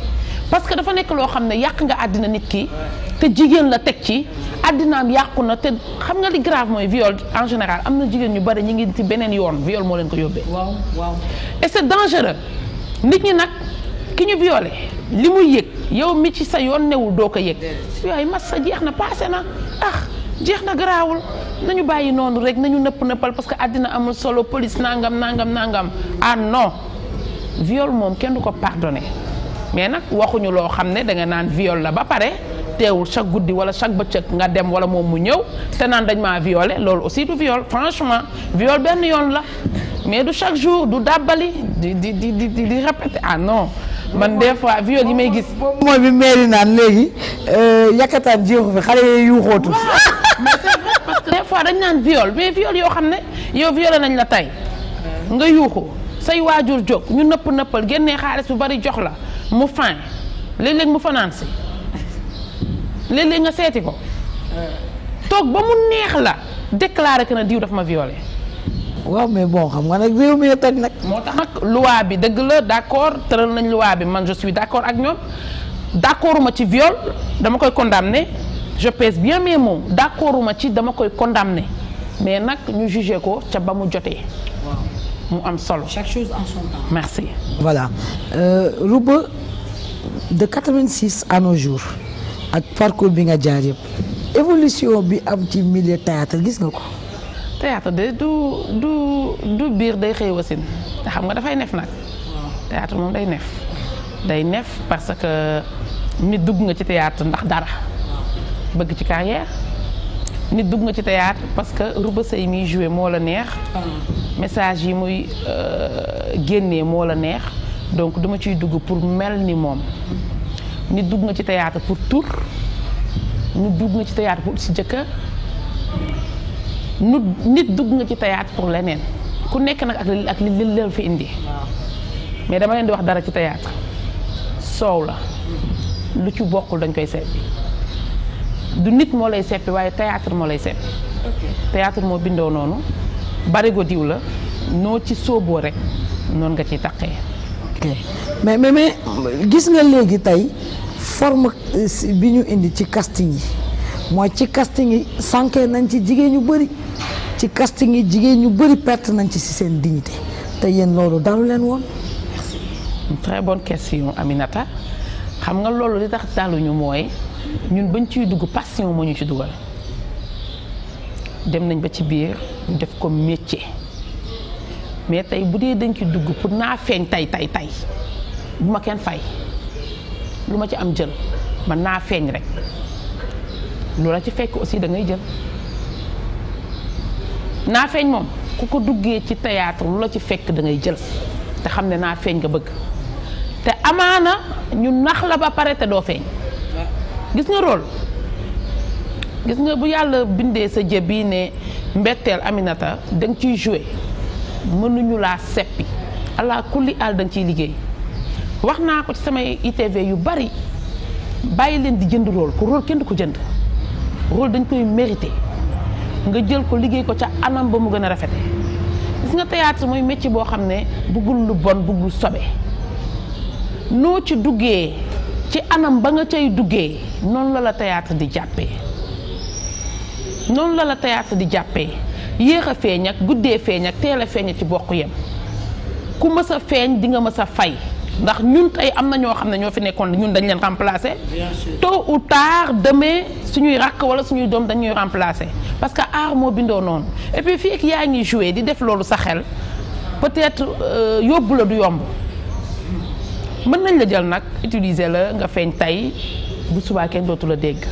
parce que dafa nekk loo xam ne yàq nga àddina nit ki te jigéen la teg ci àddinaam yàqu na te xam nga li grave mooy viol en général am na jigéen ñu bari ñu ngi ci beneen yoon viol moo leen ko yóbbee. waaw waaw. et c'est dangereux nit ñi nag ki ñu violé li muy yëg yow mi ci sa yoon newul doo ko yëg yooyu mas sa jeex na passé na jeex na garaawul nañu bàyyi noonu rek nañu nëppal parce que àddina amul solo police nangam ah non viol moom kenn du ko pardonné mais nag waxuñu loo xam ne da nga naan viol la ba pare teewul chaque guddi wala chaque bëccëg nga dem wala moom mu ñëw te naan dañ maa violé loolu aussi du viol franchement viol benn yoon la mais du chaque jour du dàbbali di répété ah non man des fois viol yi may gis. boobu mooy bi meeri naan léegi yakkataan jeexu fi xale yi yuuxootu. mais c'est vrai parce que des fois dañ naan viol mais viol yoo xam ne yow violé nañ la tey nga yuuxu say waajur jóg ñu nëppal génnee xaalis bu bari jox la mu fin léeg-léeg mu fanaan si léeg-léeg nga seeti ko toog ba mu neex la déclaré que na diw daf ma violé. waaw mais bon xam nga nag réew mi toj nag. moo tax nag loi bi dëgg la d'accord tëral nañ loi bi man je suis d'accord ak ñoom d'accorduma ci viol dama koy condamner je pèse bien mes mots d'accorduma ci dama koy condamner mais nag ñu juger ko ca ba mu jotee. mu am solo. chaque chose en son temps. merci. voilà Rouba de 86 à nos jours ak parcours bi nga jaar yëpp évolution bi am ci milieu théâtre gis nga ko. théâtre de du biir day xëy wasin te xam nga dafay nef nag. théâtre moom day nef parce que nit dugg nga ci théâtre ndax dara bëgg ci carrière nit dugg nga ci théâtre parce que Rouba Seye miy joué moo la neex message yi muy génnee moo la neex donc dama ciy dugg pour mel ni moom nit dugg nga ci théâtre pour tur nit dugg nga ci théâtre pour si jëkkër nit dugg nga ci théâtre pour leneen ku nekk nag ak li leen fi indi mais dama leen di wax dara ci théâtre soow la lu ci bokkul dañ koy seppi du nit moo lay seppi waaye théâtre moo lay seppi théâtre moo bindoo noonu barigo diw la noo ci sóoboo rek noonu nga ciy taqee. ok mais gis nga léegi tey forme bi ñu indi ci casting yi mooy ci casting yi sànkee nañ ci jigéen ñu bëri ci casting yi jigéen ñu bëri perte nañ ci seen dignité te yéen loolu dalu leen woon. très bonne question Aminata xam nga loolu li tax daluñu mooy ñun bañ ciy dugg passion moo ñu ci dugal dem nañ ba ci biir ñu def ko métier mais tey bu dee dañ ci dugg pour naa feeñ tey bu ma kenn fay lu ma ci am jël man naa feeñ rek loola ci fekk aussi da ngay jël naa feeñ moom ku ko duggee ci théâtre lu la ci fekk da ngay jël te xam ne naa feeñ nga bëgg te amaana ñu nax la ba pare te doo feeñ gis nga rôle gis nga bu yàlla bindee sa jë bii ne mbetteel Aminata da nga ciy joué mënuñu laa seppi allah kulli àll da nga ciy liggéey wax naa ko ci samay ITV yu bari bàyyi leen di jënd rôle ko rôle kenn du ko jënd rôle dañ koy mérité nga jël ko liggéey ko ca anam ba mu gën a rafete gis nga théâtre mooy métier boo xam ne bëggul lu bon bëggul sobe noo ci duggee ci anam ba nga cay duggee noonu la la théâtre di jàppee noonu la la théâtre di jàppee yéex a feeñ ak guddee feeñ ak teel a feeñ ci bokk yem ku mës a feeñ di nga mës a fay ndax ñun tey am na ñoo xam ne ñoo fi nekkoon ñun dañ leen remplacer tôt ou tard demain suñuy rakk wala suñuy doom dañuy remplacer parce que art moo bindoo noonu et puis fii ak yaa ngi joué di def loolu sa xel peut-être yóbbu la du yomb mën nañ la jël nag utiliser la nga feeñ tey bu subaa kenn dootu la dégg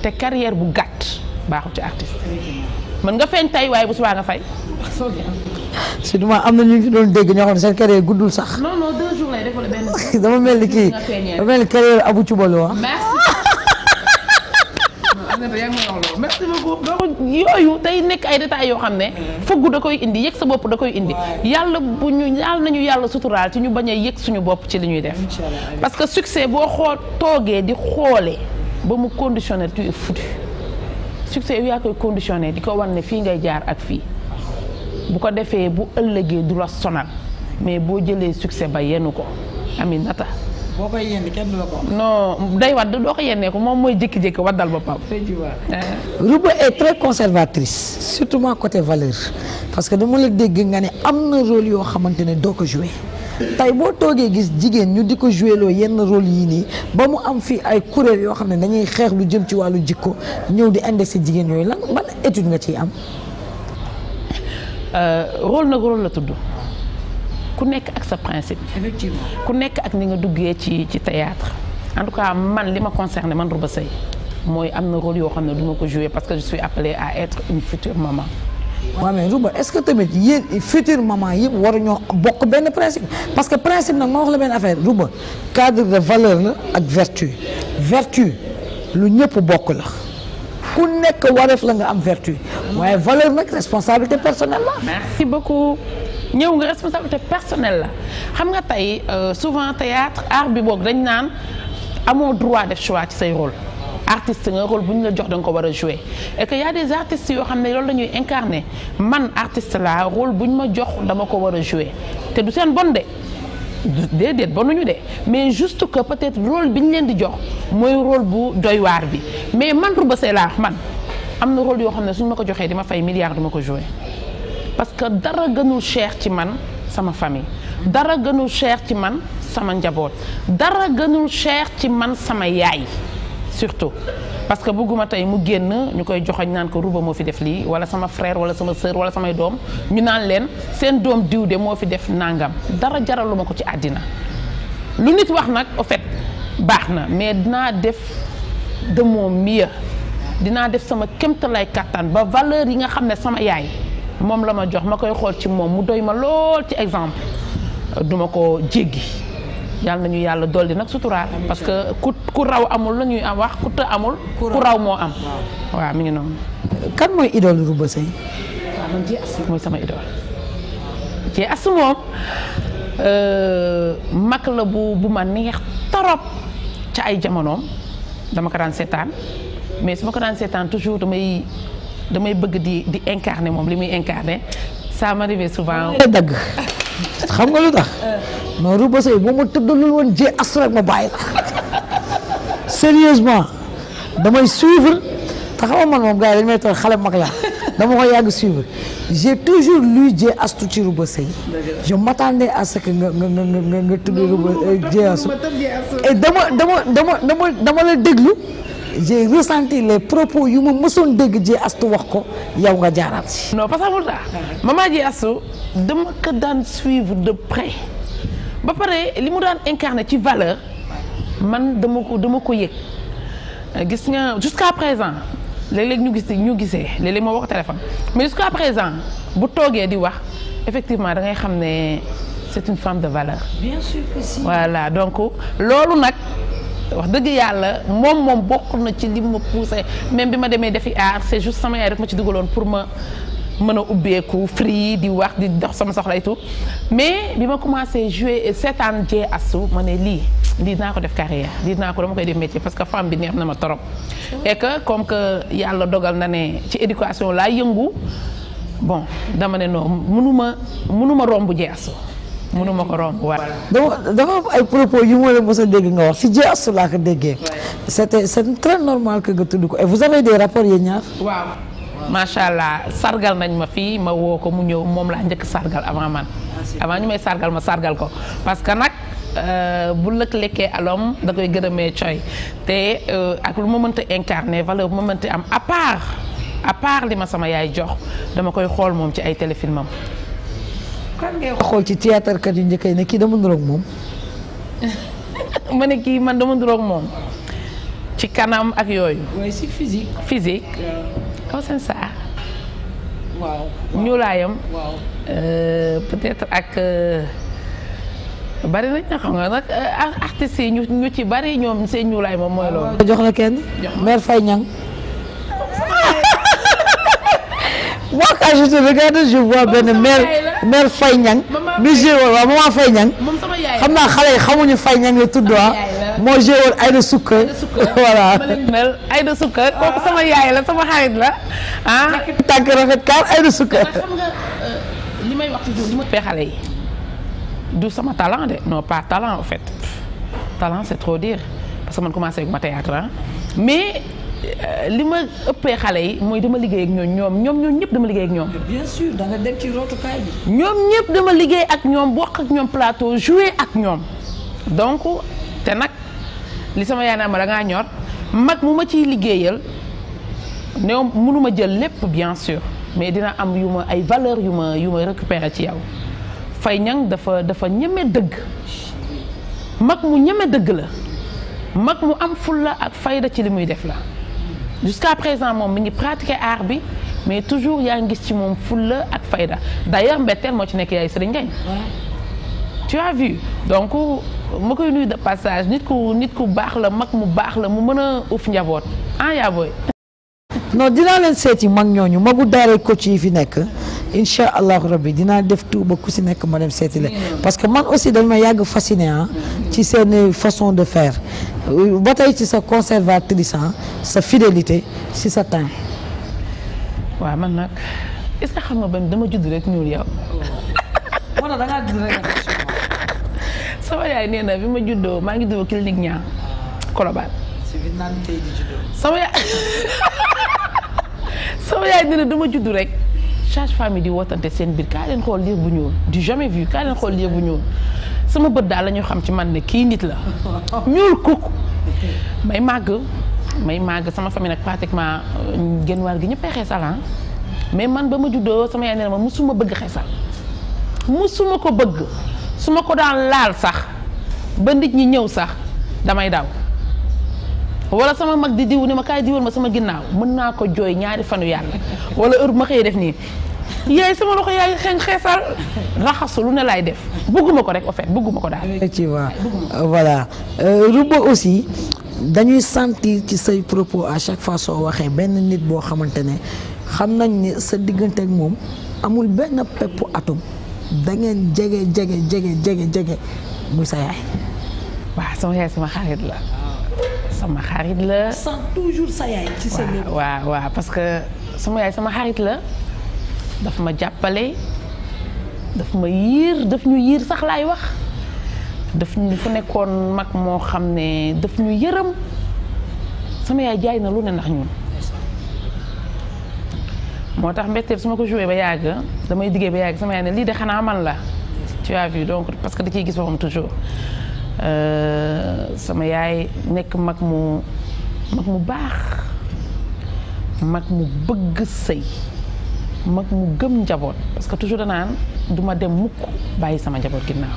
te carrière bu gàtt baaxul ci artiste mën nga feeñ tey waaye bu subaa nga fay. surtout am na ñu fi doon dégg ñoo xam ne seen carrière guddul sax. non 2 jours lay def wala benn. dama mel ni kii dama mel ni carrière Abou Thioubalo. merci beaucoup. donc yooyu tey nekk ay détails yoo xam ne fëggu da koy indi yëg sa bopp da koy indi yàlla nañu yàlla suturaal ci ñu bañ a yëg suñu bopp ci li ñuy def parce que succès boo toogee di xoolee ba mu conditionné tu es foutu succès yaa koy conditionné di ko wan ne fii ngay jaar ak fii bu ko defee bu ëllëgee du la sonal mais boo jëlee succès ba yenu ko Aminata boo koy yenn kenn du la ko non day wadd doo ko yennee ko moom mooy jékki-jékki waddal boppam. Rouba est très conservatrice surtout côté valeur parce que dama la dégg nga ne am na rôle yoo xamante ne doo ko joué tey boo toogee gis jigéen ñu di ko joué loo yenn rôle yii nii ba mu am fii ay kuréel yoo xam ne dañuy xeex lu jëm ci wàllu jikko ñëw di indexé jigéen yooyu lan ban étude nga ciy am. rôle nag rôle la tudd. ku nekk ak sa principe. effectivement ku nekk ak ni nga duggee ci théâtre en tout cas man li ma concerné man Rouba Seye mooy am na rôle yoo xam ne du ma ko jouer parce que je suis appelée à être une future maman. waaw mais Rouba est-ce que tamit yéen future maman yëpp waruñoo bokk benn principe parce que principe nag ma wax la benn affaire Rouba cadre de valeur la ak vertu lu ñëpp bokk la ku nekk wareef la nga am vertu waaye valeur nag responsabilité personnelle la. merci beaucoup. ñëw nga responsabilité personnelle la xam nga tey souvent théâtre art bi boog dañ naan amoo droit def choix ci say rôle artiste nga rôle bu ñu la jox da nga ko war a jouer et que y a des artistes yoo xam ne loolu la ñuy incarner man artiste la rôle bu ñu ma jox dama ko war a jouer te du seen bon de déedéet bonuñu de mais juste que peut-être rôle bi ñu leen di jox mooy rôle bu doy waar bi mais man Rouba Seye laa man am na rôle yoo xam ne suñu ma ko joxee di ma fay milliard du ma ko jouer parce que dara gënul cher ci man sama famille dara gënul cher ci man sama njaboot dara gënul cher ci man sama yaay surtout parce que bëgguma tey mu génn ñu koy joxoñ naan ko Rouba moo fi def lii wala sama frère wala sama sœur wala samay doom ñu naan leen seen doom diw de moo fi def nangam dara jaraluma ko ci àddina lu nit wax nag au fait baax na mais dinaa def de mon mieux dinaa def sama kéemtalaay kattan ba valeur yi nga xam ne sama yaay moom la ma jox ma koy xool ci moom mu doy ma lool ci exemple duma ko jéggi yàlla nañu yàlla dolli nag suturaal parce que ku raw amul la ñuy am wax ku të amul ku raw moo am waaw mi ngi noonu. kan mooy idole Rouba Seye. waaw man Dieye Astou mooy sama idole Dieye Astou moom mag la bu ma neex torop ca ay jamonoom dama ko daan seetaan mais su ma ko daan seetaan toujours damay bëgg di incarner moom li muy incarner ça m'arrive souvent. dagg xam nga lu tax. non Rouba Seye bu ma tëddalul woon Dieye Astou rek ma bàyyi la sérieusement damay suivre te xam nga man moom gars yi dañu may toog xale mag laa dama ko yàgg suivre j'ai toujours lu Dieye Astou ci Rouba Seye je m'attendais à ce que nga tudd Rouba Dieye Astou et dama la déglu. j'ai ressenti les propos yu ma mësoon dégg Dieye Astou wax ko yow nga jaaraat si. non parce que amul tax maman Dieye Astou dama ko daan suivre de près ba pare li mu daan incarné ci valeur man dama ko yëg gis nga jusqu'à présent léeg-léeg ñu gisee léeg-léeg moo wax téléphone mais jusqu'à présent bu toogee di wax effectivement da ngay xam ne c'est une femme de valeur. bien sûr que si. voilà donc loolu nag. wax dëgg yàlla moom bokk na ci li ma poussé même bi ma demee defi art c'est juste sama yaay daf ma ci dugaloon pour ma mën a ubbeeku free di wax di dox sama soxla et tout mais bi ma commencé jouer seetaan Dieye Astou ma ne lii naa ko def carrière lii naa ko dama koy def métier parce que femme bi neex na ma trop et que comme que yàlla dogal na ne ci éducation laa yëngu bon dama ne non mënuma romb Dieye Astou mënuma ko romb waaw. dafa am ay propos yu ma la mos a dégg nga wax si Dieye Astou laa ko déggee. c'est très normal que nga tudd ko et vous avez des rapports yéen ñaar. waaw macha allah sargal nañ ma fii ma woo ko mu ñëw moom laa njëkk sargal avant man. avant ñu may sargal ma sargal ko parce que nag bu lëkk lekkee alom da koy gërëmee coy te ak lu ma mënta incarner valeur bu ma mënta am à part li ma sama yaay jox dama koy xool moom ci ay téléfilmam. kan ngay xool ci théâtre kat yu njëkk yi ne kii dama niroog moom. ma ne kii man dama niroog moom ci kanam ak yooyu. waaye si physique. physique. aw seen saa. waaw ñuulaayam. waaw. peut-être ak bari nañ na xam nga nag artistes yi ñu ci bari ñoom seen ñuulaay moom mooy loolu. jox la kenn. mère Faye Niang. moi quand je te regarde je vois benn mère Faye Niang. mi jéewal waaw maman Faye Niang. moom sama yaay xam naa xale yi xamuñu Faye Niang la tudd moo jéewal Aïda Sukkar. voilà. Aïda Sukkar kooku sama yaay la sama xarit la ah. tànk rafet kaar Aïda Sukkar. xam nga li may wax toujours li ma fee xale yi du sama talent de non pas talent en fait talent c'est trop dire parce que man commencé ak ma théâtre mais li ma ëppee xale yi mooy dama liggéey ak ñoom ñëpp dama liggéey ak ñoom. bien sûr da nga dem ci rootukaay bi. ñoom ñëpp dama liggéey ak ñoom bokk ak ñoom plateau jouer ak ñoom donc te nag li sama yaay naa ma da ngaa ñor mag mu ma ciy liggéeyal néew mënuma jël lépp bien sûr mais dina am ay valeurs yu ma récupérer ci yow. Faye Niang dafa ñeme dëgg mag mu ñeme dëgg la mag mu am fulla ak fayda ci li muy def la jusqu'à présent moom mi ngi pratiquer art bi mais toujours yaa ngi gis ci moom fulla ak fayda d'ailleurs mbetteel moo ci nekk yaay Serigne Ngagne tu as vu donc ma koy nuyu de passage nit ku baax la mag mu baax la mu mën a uf njaboot yaa booy. non dinaa leen seeti mag ñooñu magu daaree coach yi fi nekk incha allahu rabbi dinaa def tout ba ku si nekk ma dem seeti leen parce que man aussi dañ ma yàgg fasciné ci seen façon de faire ba tey ci sa conservatrice sa fidélité si sa temps. waaw man nag est-ce que xam nga ba dama judd rek ñuul yow. moo tax da ngaa judd rek. sama yaay nee na bi ma juddoo maa ngi juddoo clinique ñaa Colobane. sama yaay nee na dama judd rek sage-femme yi di wootante seen biir kaa leen xool liir bu ñuul du jamais vu kaa leen xool liir bu ñuul sama bët daal la ñu xam ci man ne kii nit la ñuul kuk may màgg sama famille nag pratiquement genn wàll gi ñëppay xeesal mais man ba ma juddoo sama yaay nee na ma musuma bëgg xeesal musuma ko bëgg su ma ko daan laal sax ba nit ñi ñëw sax damay daw wala sama mag di diw ne ma kaay diwal ma sama ginnaaw mën naa ko jooy ñaari fanu yàlla wala heure bu ma xëyee def nii yaay sama loxo yaay xeeñ xeesal raxasu lu ne laay def bëgguma ko rek en fait bëgguma ko daal. effectivement voilà Rouba aussi dañuy sentir ci say propos à chaque fois soo waxee benn nit boo xamante ne xam nañ ne sa diggante ak moom amul benn peppu atum da ngeen jege muy sa yaay. waaw sama yaay sama xarit la. sama xarit la. sans toujours sa yaay ci sa lépp. waaw parce que sama yaay sama xarit la daf ma jàppale daf ma yiir daf ñu yiir sax laay wax daf ñu fu nekkoon mag moo xam ne daf ñu yërëm sama yaay jaay na lu ne ndax ñun. moo tax mbetteel su ma ko joué ba yàgg damay diggee ba yàgg sama yaay ne lii de xanaa man la tu as vu donc parce que da ciy gis boppam toujours. sama yaay nekk mag mu baax mag mu bëgg sëy mag mu gëm njaboot parce que toujours danaan duma dem mukk bàyyi sama njaboot ginnaaw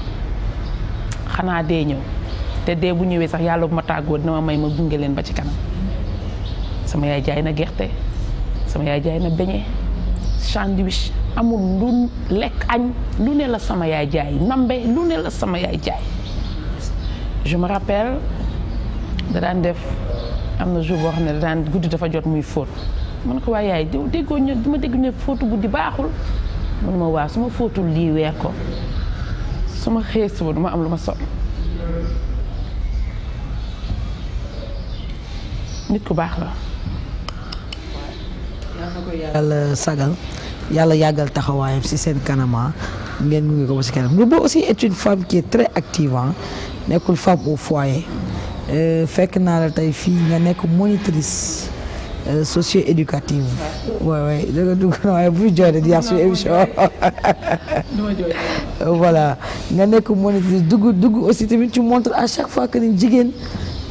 xanaa dee ñëw te dee bu ñëwee sax yàlla bu ma tàggoo dina ma may ma gunge leen ba ci kanam sama yaay jaay na gerte sama yaay jaay na beñe sandwich amul lu lekk añ lu ne la sama yaay jaay nambe lu ne la sama yaay jaay. je me rappelle da daan def am na jour boo xam ne da daan guddi dafa jot muy fóot man ko waaye yaay déggoo ñu dama dégg ne fóotu guddi baaxul man ma waa su ma fóotul lii weer ko su ma xëyee suba duma am lu ma sol nit ku baax la. yàlla sagal yàlla yàggal taxawaayam ci seen kanama ngeen mu ngi ko ba ci kanam Rouba aussi est une femme qui est très active nekkul femme au foyer fekk naa la tey fii nga nekk monitrice socio-éducative waaw da nga dugg na waaye bu jooyee di yàq suñu émission voilà nga nekk monitrice dugg aussi tamit tu montres à chaque fois que ni jigéen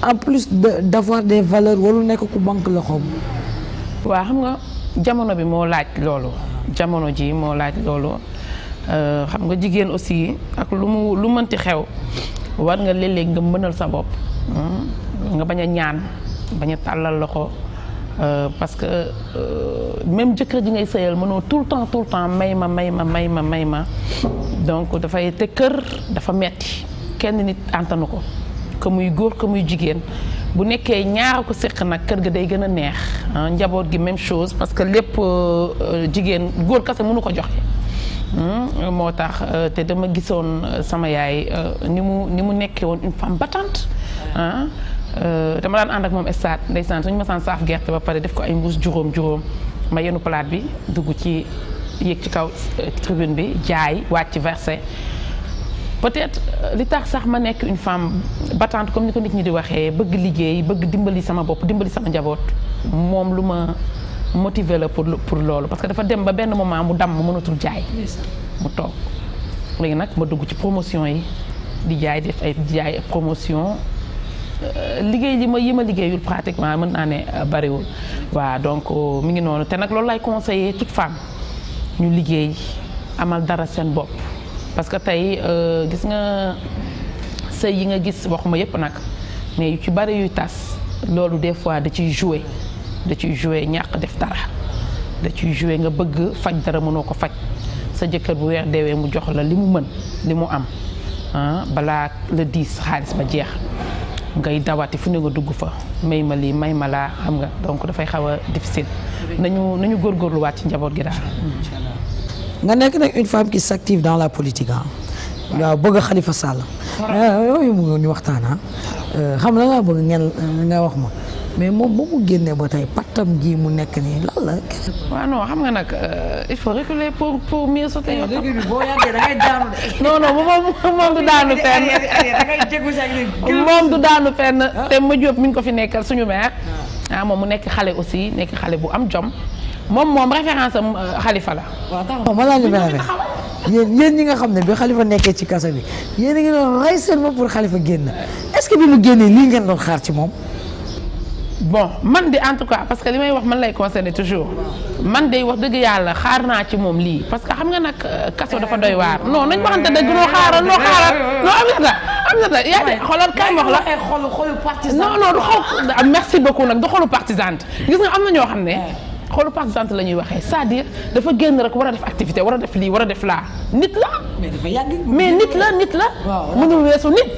en plus d'avoir des valeurs waru nekk ku banque loxoom. waaw xam nga jamono bi moo laaj loolu jamono ji moo laaj loolu xam nga jigéen aussi ak lu mënti xew war nga léeg-léeg nga mënal sa bopp nga bañ a ñaan bañ a tàllal loxo parce que même jëkkër ji ngay sëyal mënoo tout le temps may ma donc dafay te kër dafa metti kenn nit antanu ko que muy góor que muy jigéen bu nekkee ñaar ko séq nag kër ga day gën a neex njaboot gi même chose parce que lépp jigéen góor kase mënu ko joxe moo tax te dama gisoon sama yaay ni mu nekkee woon une femme battante dama daan ànd ak moom stade ndeysaan suñu masaan saaf gerte ba pare def ko ay mbuus juróom ma yenu palaat bi dugg ci yéeg ci kaw tribune bi jaay wàcc versé peut-être li tax sax ma nekk une femme battante comme ni ko nit ñi di waxee bëgg liggéey bëgg dimbali sama bopp dimbali sama njaboot moom lu ma motiver la pour loolu parce que dafa dem ba benn moment mu damm mënatul jaay mu toog léegi nag ma dugg ci promotion yi di jaay def ay jaay promotion liggéey yi ma liggéeyul pratiquement mën naa ne bariwul waaw donc mi ngi noonu te nag loolu lay conseiller toute femme ñu liggéey amal dara seen bopp parce que tey gis nga sëy yi nga gis waxuma yépp nag mais yu ci bari yuy tas loolu des fois da ciy jouer ñàkk def dara da ciy jouer nga bëgg faj dara mënoo ko faj sa jëkkër bu weer deewee mu jox la li mu mën li mu am balaa le 10 xaalis ba jeex ngay dawati fu ne nga dugg fa may ma lii may ma laa xam nga donc dafay xaw a difficile nañu góorgóorluwaat ci njaboot gi daal. nga nekk nag une femme qui s'active dans la politique waaw bëgg Khalifa Sall. yooyu mu ñu waxtaan xam na nga bëgg ngeen nga wax ma mais moom ba mu génnee ba tey pattam ji mu nekk nii lan la. waaw non xam nga nag il faut reculer pour mieux sauter. boo yàggee da ngay daanu de. non moom du daanu fenn. moom du daanu fenn te ma Diop mi ngi ko fi nekkal suñu maire. moom mu nekk xale aussi nekk xale bu am jom. moom référence am Khalifa la. waaw taxaw ma laaj la benn yéen ñi nga xam ne bi Khalifa nekkee ci kaso bi yéen a ngi doon rey seen bopp pour Khalifa génn est-ce que bi mu génnee lii ngeen doon xaar ci moom. bon man de en tout cas parce que li may wax man lay concerner toujours man de wax dëgg yàlla xaar naa ci moom lii parce que xam nga nag kaso dafa doy waar non nañ waxante dëgg noo xaaral non am na yaa ngi xoolal kaay wax la xolu partisan non du xol merci beaucoup nag du xolu partisante gis nga am na ñoo xam ne xolu partisante la ñuy waxee c'est-à-dire dafa génn rek war a def activité war a def lii war a def laa nit la mais nit la mënul weesu nit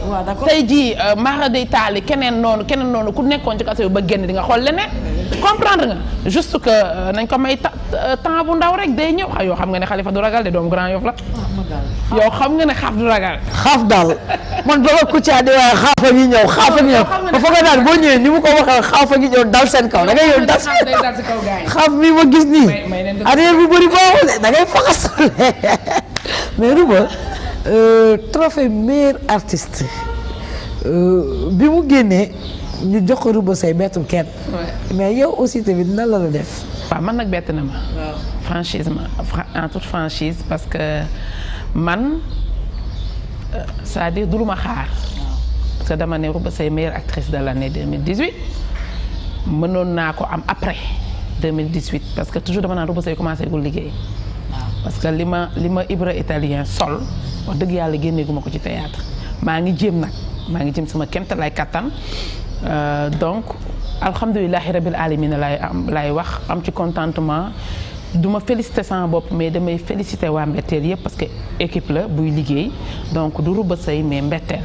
tey jii mara day taali keneen noonu ku nekkoon ci kaso bi ba génn di nga xool leneen comprendre nga juste que nañ ko may temps bu ndaw rek day ñëw yoo xam nga ne Khalifa du ragal de doomu Grand Yoff la yow xam nga ne xaaf du ragal xaaf daal man ba ma Kouthia di waaye xaafa ngi ñëw ba foog daal boo ñëwee ni mu ko waxee xaafa ngi ñëw dal seen kaw da ngay yow dal seen kaw xaaf mi ma gis nii arrière bu bëri baaxul da ngay faxasal mais Rouba trophée meilleur artiste bi mu génnee ñu jox ko Rouba Seye bettul kenn mais yow aussi tamit nan la def. waaw man nag bett na ma franchise en toute franchise parce que man c'est-à-dire du lu ma xaar parce que dama ne Rouba Seye meilleure actrice de l'année 2018 mënoon naa ko am après 2018 parce que toujours dama naan Rouba Seye commencé gul liggéey parce que li ma Ibra italien sol wax dëgg yàlla génneeguma ko ci théâtre maa ngi jéem sama kéemtalaay kattan donc alhamdulilahi rabil alamina laay wax am ci contentement du ma féliciter sama bopp mais damay féliciter waa Mbetteel yëpp parce que équipe la buy liggéey donc du Rouba Seye mais Mbetteel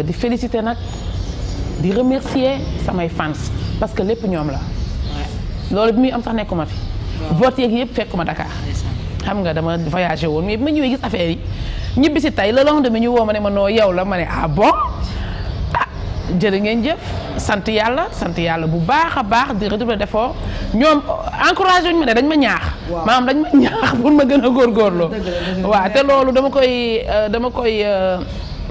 di féliciter nag di remercier samay fans parce que lépp ñoom la loolu bi muy am sax nekkuma fi. vote yeeg yëpp fekkuma Dakar. xam nga dama voyagé woon mais bi ma ñëwee gis affaire yi ñibbi si tey le lendemain ñu woo ma ne ma noo yow la ma ne ah bon ah jërë ngeen jëf sant yàlla bu baax a baax di redoubler d'effort ñoom encouragé wuñu ma ne dañ ma ñaax. maanaam dañ ma ñaax pour ma gën a góorgóorloo. waaw te loolu dama koy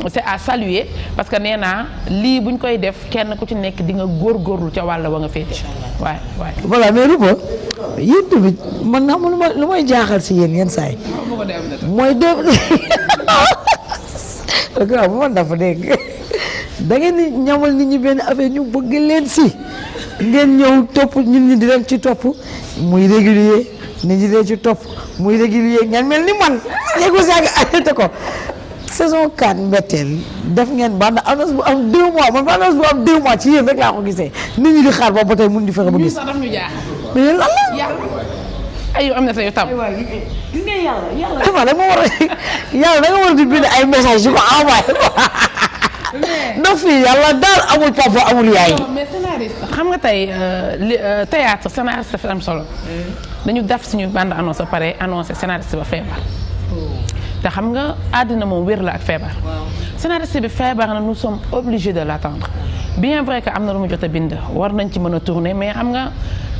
c'est à saluer parce que nee naa lii buñ koy def kenn ku ci nekk di nga góorgóorlu ca wàll wa nga féete. waay. voilà mais Rouba yéen tamit man naa lu may jaaxal si yéen saa yi. mooy dem waaw bu ma dafa dégg da ngeen di ñamal nit ñi benn affaire ñu bëgg leen si ngeen ñëw topp ñun ñi di leen ci topp muy régulier nit ñi di leen ci topp muy régulier ngeen mel ni man yéegu saag arrêté ko. saison 4 mbetteel def ngeen bande annonce bu am 2 mois man bande annonce bu am 2 mois ci yéen rek laa ko gisee nit ñi di xaar ba tey mun di fexe ba gis. mais lan la. aywa am na tey tam. gis nga yàlla da nga war a di bind ay message yu ko envoyé ndax fii yàlla daal amul papa amul yaay. mais scénariste xam nga tey théâtre scénariste dafa am solo. dañu def suñu bande annonce ba pare annoncé scénariste ba feebar. te xam nga àddina moom wér la ak feebar. scénariste bi feebar na nous sommes obligés de l'attendre bien vrai que am na lu mu jot a bind war nañ ci mën a tourner mais xam nga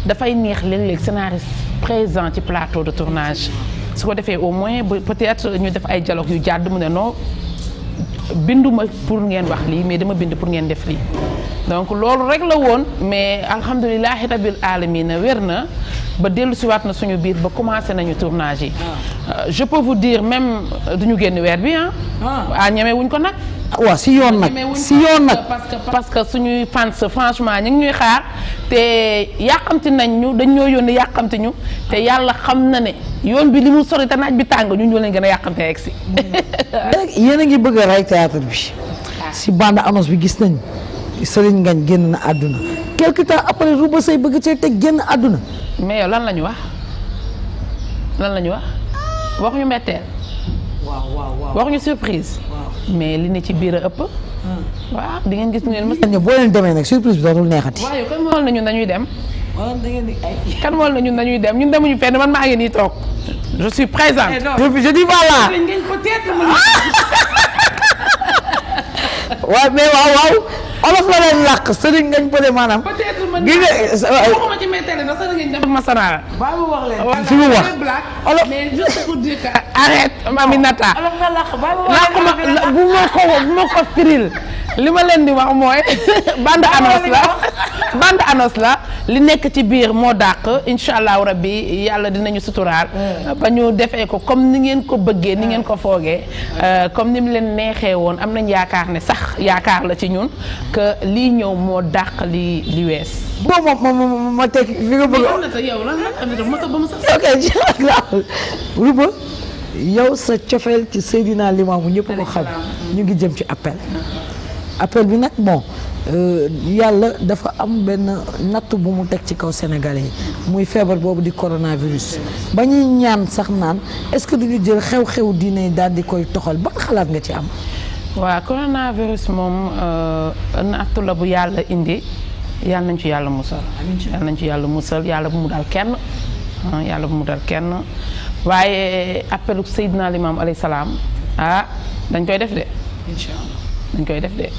dafay neex léeg-léeg scénariste présent ci plateau de tournage su ko defee au moins peut-être ñu def ay dialogue yu jàdd mu ne non binduma pour ngeen wax lii mais dama bind pour ngeen def lii donc loolu rek la woon mais alhamdulilahi rabbil alamin wér na ba dellu siwaat na suñu biir ba commencé nañu tournage yi. Je peux vous dire même duñu génn weer bi ñeme wuñ ko nag. waaw si yoon nag parce que suñuy fans franchement ñu ngi ñuy xaar te yàqamti nañ ñu dañ ñoo yónni yàqamti ñu te yàlla xam na ne yoon bi li mu sori te naaj bi tàng ñoo leen gën a yàqamte egg si. yéen a ngi bëgg a rey théâtre bi. si bande annonce bi gis nañ Serigne Ngagne génn na àdduna quelque temps après Rouba Seye bëgg cee teg génn àdduna. mais yow lan la ñu wax waxuñu mbetteel. waaw waxuñu surprise. mais li ne ci biir a ëpp. waaw di ngeen gis ngeen mës. boo leen demee nag surprise bi dootul neexati. waaw yow kan mool na ñun dañuy dem. kan mool na ñun dañuy dem ñun demuñu fenn man maa ngi nii toog je suis présente. je dis voilà. waaw mais waaw olof la leen làq Serigne Ngagne Pële maanaam. peut-être man waxuma ci météo ndax Serigne Ngagne dafa ma sonal. baa mu wax leen fi mu wax olof mais juste pour dire que arrête Aminata. olof nga làq baa mu wax bu ma ko firil li ma leen di wax mooy bande annonce la li nekk ci biir moo dàq incha allahu rabbi yàlla dinañu suturaal. ba ñu defee ko comme ni ngeen ko bëggee ni ngeen ko foogee comme ni mu leen neexee woon am nañ yaakaar ne sax yaakaar la ci ñun que lii ñëw moo dàq li wees. boobu ma teg fi nga bëgg. ok Rouba yow sa cofeel ci Seydina Limamou ñëpp ko xam ñu ngi jëm ci appel bi nag bon yàlla dafa am benn natt bu mu teg ci kaw Sénégalais yi muy feebar boobu di coronavirus ba ñuy ñaan sax naan est-ce que duñu jël xew-xew diine daal di koy toxal ban xalaat nga ci am. waaw coronavirus moom nattu la bu yàlla indi yàlla nañ ci yàlla musal. yàlla nañ ci yàlla musal yàlla bu mu dal kenn yàlla bu mu dal kenn waaye appelu Seydina Limamou alayhi salaam dañ koy def de. incha allah dañ koy def de.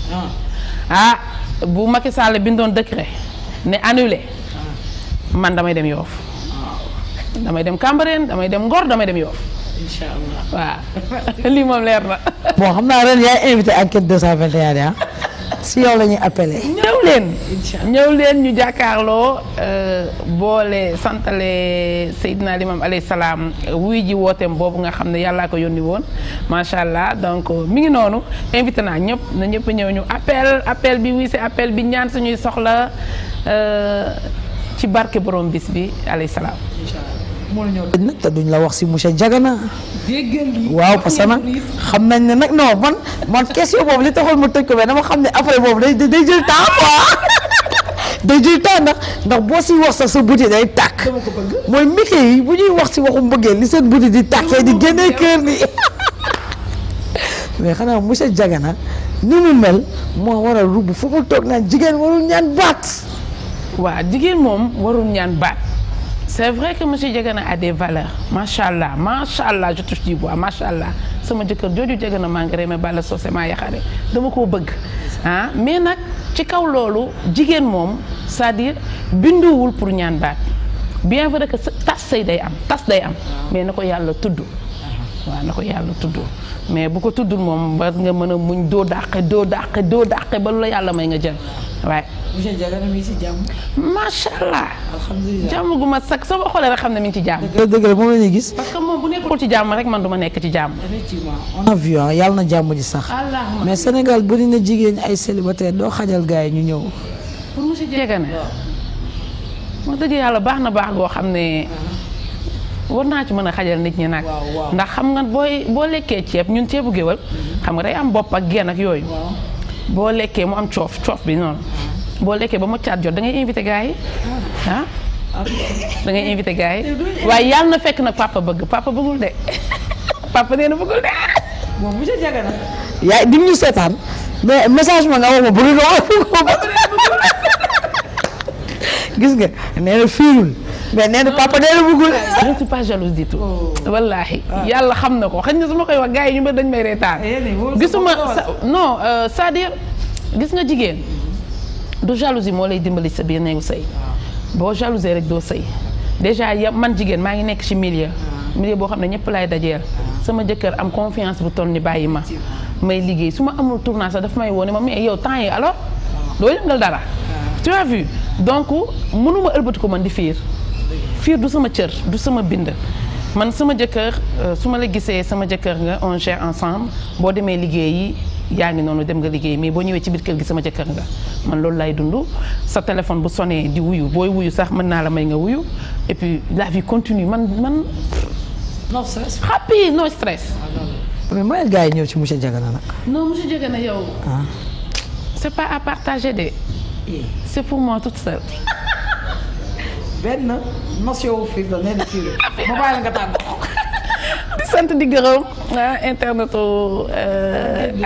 bu Macky Sall bindoon décret ne annulé man damay dem Yoff damay dem Cambérène damay dem Ngor damay dem Yoff. incha allah waaw lii moom leer na. bon xam naa ren yaay invité enquête 221 si yow la ñuy appelé. ñëw leen ñu jàkkaarloo boole santale Seydina Limamou alayhi salaam wuy ji wooteem boobu nga xam ne yàllaa ko yónni woon macha allah donc mi ngi noonu invité naa ñëpp na ñëpp ñëw ñu appel bi wuy si appel bi ñaan suñuy soxla ci barke borom bis bi alayhi salaam. nag te duñ la wax si monsieur Diagana. waaw parce que nag xam nañ ne nag non man question boobu li taxoon ma tëj ko mais dama xam ne après boobu day jël temps quoi day jël temps ndax boo si wax sax sa buti day tàkk mooy mike yi bu ñuy wax si waxu mbëggeel li seen buti di tàkkee di génnee kër ni mais xanaa monsieur Diagana ni mu mel moo waral Rouba fu mu toog naan jigéen warul ñaan baat waaw jigéen moom warul ñaan baat c'est vrai que monsieur Diagana a des valeurs macha allah je touche du bois macha allah sama jëkkër jooju Diagana maa ngi remé bala soose maa yaxare dama koo bëgg ah mais nag ci kaw loolu jigéen moom c'est-à-dire binduwul pour ñaan baat bien vrai que tas say day am mais na ko yàlla tudd waaw na ko yàlla tudd mais bu ko tuddul moom ba nga mën a muñ doo dàqe ba lu la yàlla may nga jël waaye. monsieur Diagana mi ngi ci jàmm. macha allah. alhamdulilah jàmm gu ma sax soo ko xoolee rek xam ne mi ngi ci jàmm. dëgg la moom la ñuy gis. parce que moom bu nekkul ci jàmm rek man du ma nekk ci jàmm. effectivement on a vu yàlla na jàmm ji sax. mais Sénégal bëri na jigéen ay célibataire doo xajal gars yi ñu ñëw. pour monsieur Diagana. wax dëgg yàlla baax na baax goo xam ne. war naa ci mën a xajal nit ñi nag. ndax xam nga boo lekkee ceeb ñun ceebu géwël xam nga day am bopp ak genn ak yooyu. boo lekkee mu am coof bi noonu. boo lekkee ba mu caat jot da ngay invité gars yi ah. da ngay invité gars yi waaye yàlla na fekk nag papa bëggul de papa nee na bëggul de. bon monsieur Diagana. yaa di ñu seetaan mais message ma nga wax ma bu dul gis nga nee na fiirul mais nee na papa nee na bëggul. je ne suis pas jalouse du tout. wallaahi yàlla xam na ko xëy na su ma koy wax gars yi ñu bëri dañ may reetaan. gisuma non c'est-à-dire gis nga jigéen du jalousie moo lay dimbali sa biir néegu sëy boo jalousé rek doo sëy déjà man jigéen maa ngi nekk ci milieu boo xam ne ñëpp laay dajeel sama jëkkër am confiance bu toll ni bàyyi ma may liggéey su ma amul tournage sax daf may woo ne ma mais yow temps yi alors doo yëngal dara tu as vu donc mënuma ëlbati ko man di fiir du sama cër du sama bind man sama jëkkër su ma la gisee sama jëkkër nga on gère ensemble boo demee liggéeyi yaa ngi noonu dem nga liggéey mais boo ñëwee ci biir kër gi sama jëkkër nga man loolu lay dund sa téléphone bu sonné di wuyu booy wuyu sax mën naa la may nga wuyu et puis la vie continue man no stress happy no stress. mais mooy gars yi ñëw ci monsieur Diagana nag. non monsieur Diagana yow. c'est pas à partager de. c'est pour moi toute seule. benn notion fii la nee na fii ma bàyyi la nga tàggatoo. di sant di gërëm internetu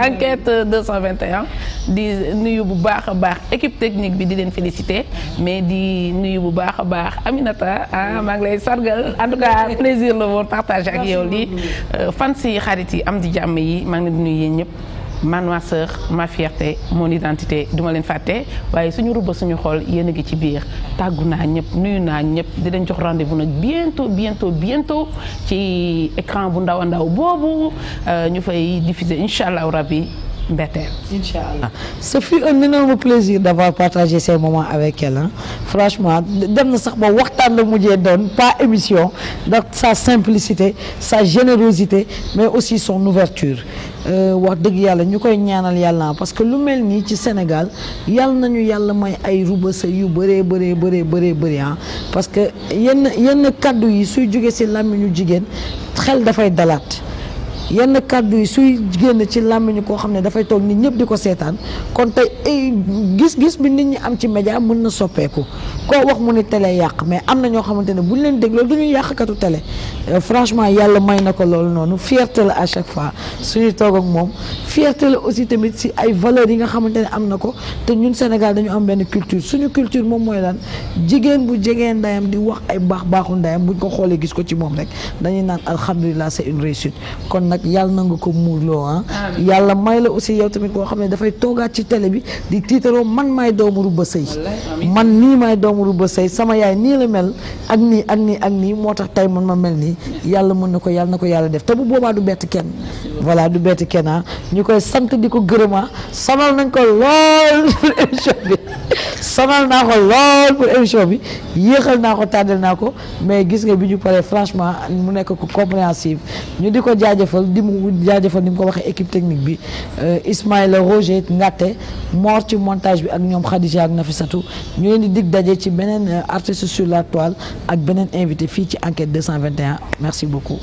enquête 221 di nuyu bu baax a baax équipe technique bi di leen féliciter mais di nuyu bu baax a baax Aminata maa ngi lay sargal en tout cas plaisir la woon partager ak yow lii fan si xarit yi am di jàmm yi maa ngi leen di nuyu yéen ñëpp. man ma sœur ma fierté mon identité duma leen fàtte waaye suñu rubba suñu xool yéen a ngi ci biir tàggu naa ñëpp nuyu naa ñëpp di leen jox rendez-vous nag bientôt ci écran bu ndaw a ndaw boobu ñu fay diffuser incha allahu rabbi mbetteel. Inch'Allah. Ce fut un énorme plaisir d'avoir partagé ces moments avec elle hein. Franchement dem na sax ba waxtaan la mujjee doon pas émission donc sa simplicité sa générosité mais aussi son ouverture wax dëgg yàlla ñu koy ñaanal yàlla parce que lu mel nii ci Sénégal yàlla nañu yàlla may ay ruba sëy yu bëree ah parce que yenn kaddu yi suy jóge ci làmmiñu jigéen xel dafay dalaat. yenn kàddu yi suy génn ci làmmiñu koo xam ne dafay toog nit ñëpp di ko seetaan kon tey gis-gis bi nit ñi am ci média mën na soppeeku koo wax mu ni télé yàq mais am na ñoo xamante ne bu ñu leen dégloo du ñu yàqkatu télé franchement yàlla may na ko loolu noonu fierté la à chaque fois suñuy toog ak moom fierté la aussi tamit si ay valeurs yi nga xamante ne am na ko te ñun Sénégal dañu am benn culture suñu culture moom mooy lan jigéen bu jegee ndayam di wax ay baaxu ndayam buñ ko xoolee gis ko ci moom rek dañuy naan alhamdulilah c'est une réussite kon nag yàlla na nga ko muurloo ah yàlla may la aussi yow tamit koo xam ne dafay toogaat ci télé bi di tiitaroo man maay doomu Rouba Seye man nii maay doomu Rouba Seye sama yaay nii la mel ak nii moo tax tey man ma mel nii yàlla mën na ko yàlla def te bu boobaa du bett kenn voilà du bett kenn ah ñu koy sant di ko gërëma sonal nañ ko lool pour émission bi sonal naa ko lool pour émission bi yéexal naa ko tàddal naa ko mais gis nga bi ñu paree franchement mu nekk ko compréhensive ñu di ko jaajëfal ni mu ko waxee équipe technique bi Ismaïla Roger Ngatte Mor ci montage bi ak ñoom Khadija ak Nafissatou ñu leen di dig daje ci beneen artiste sur la toile ak beneen invité fii ci enquête 221 merci beaucoup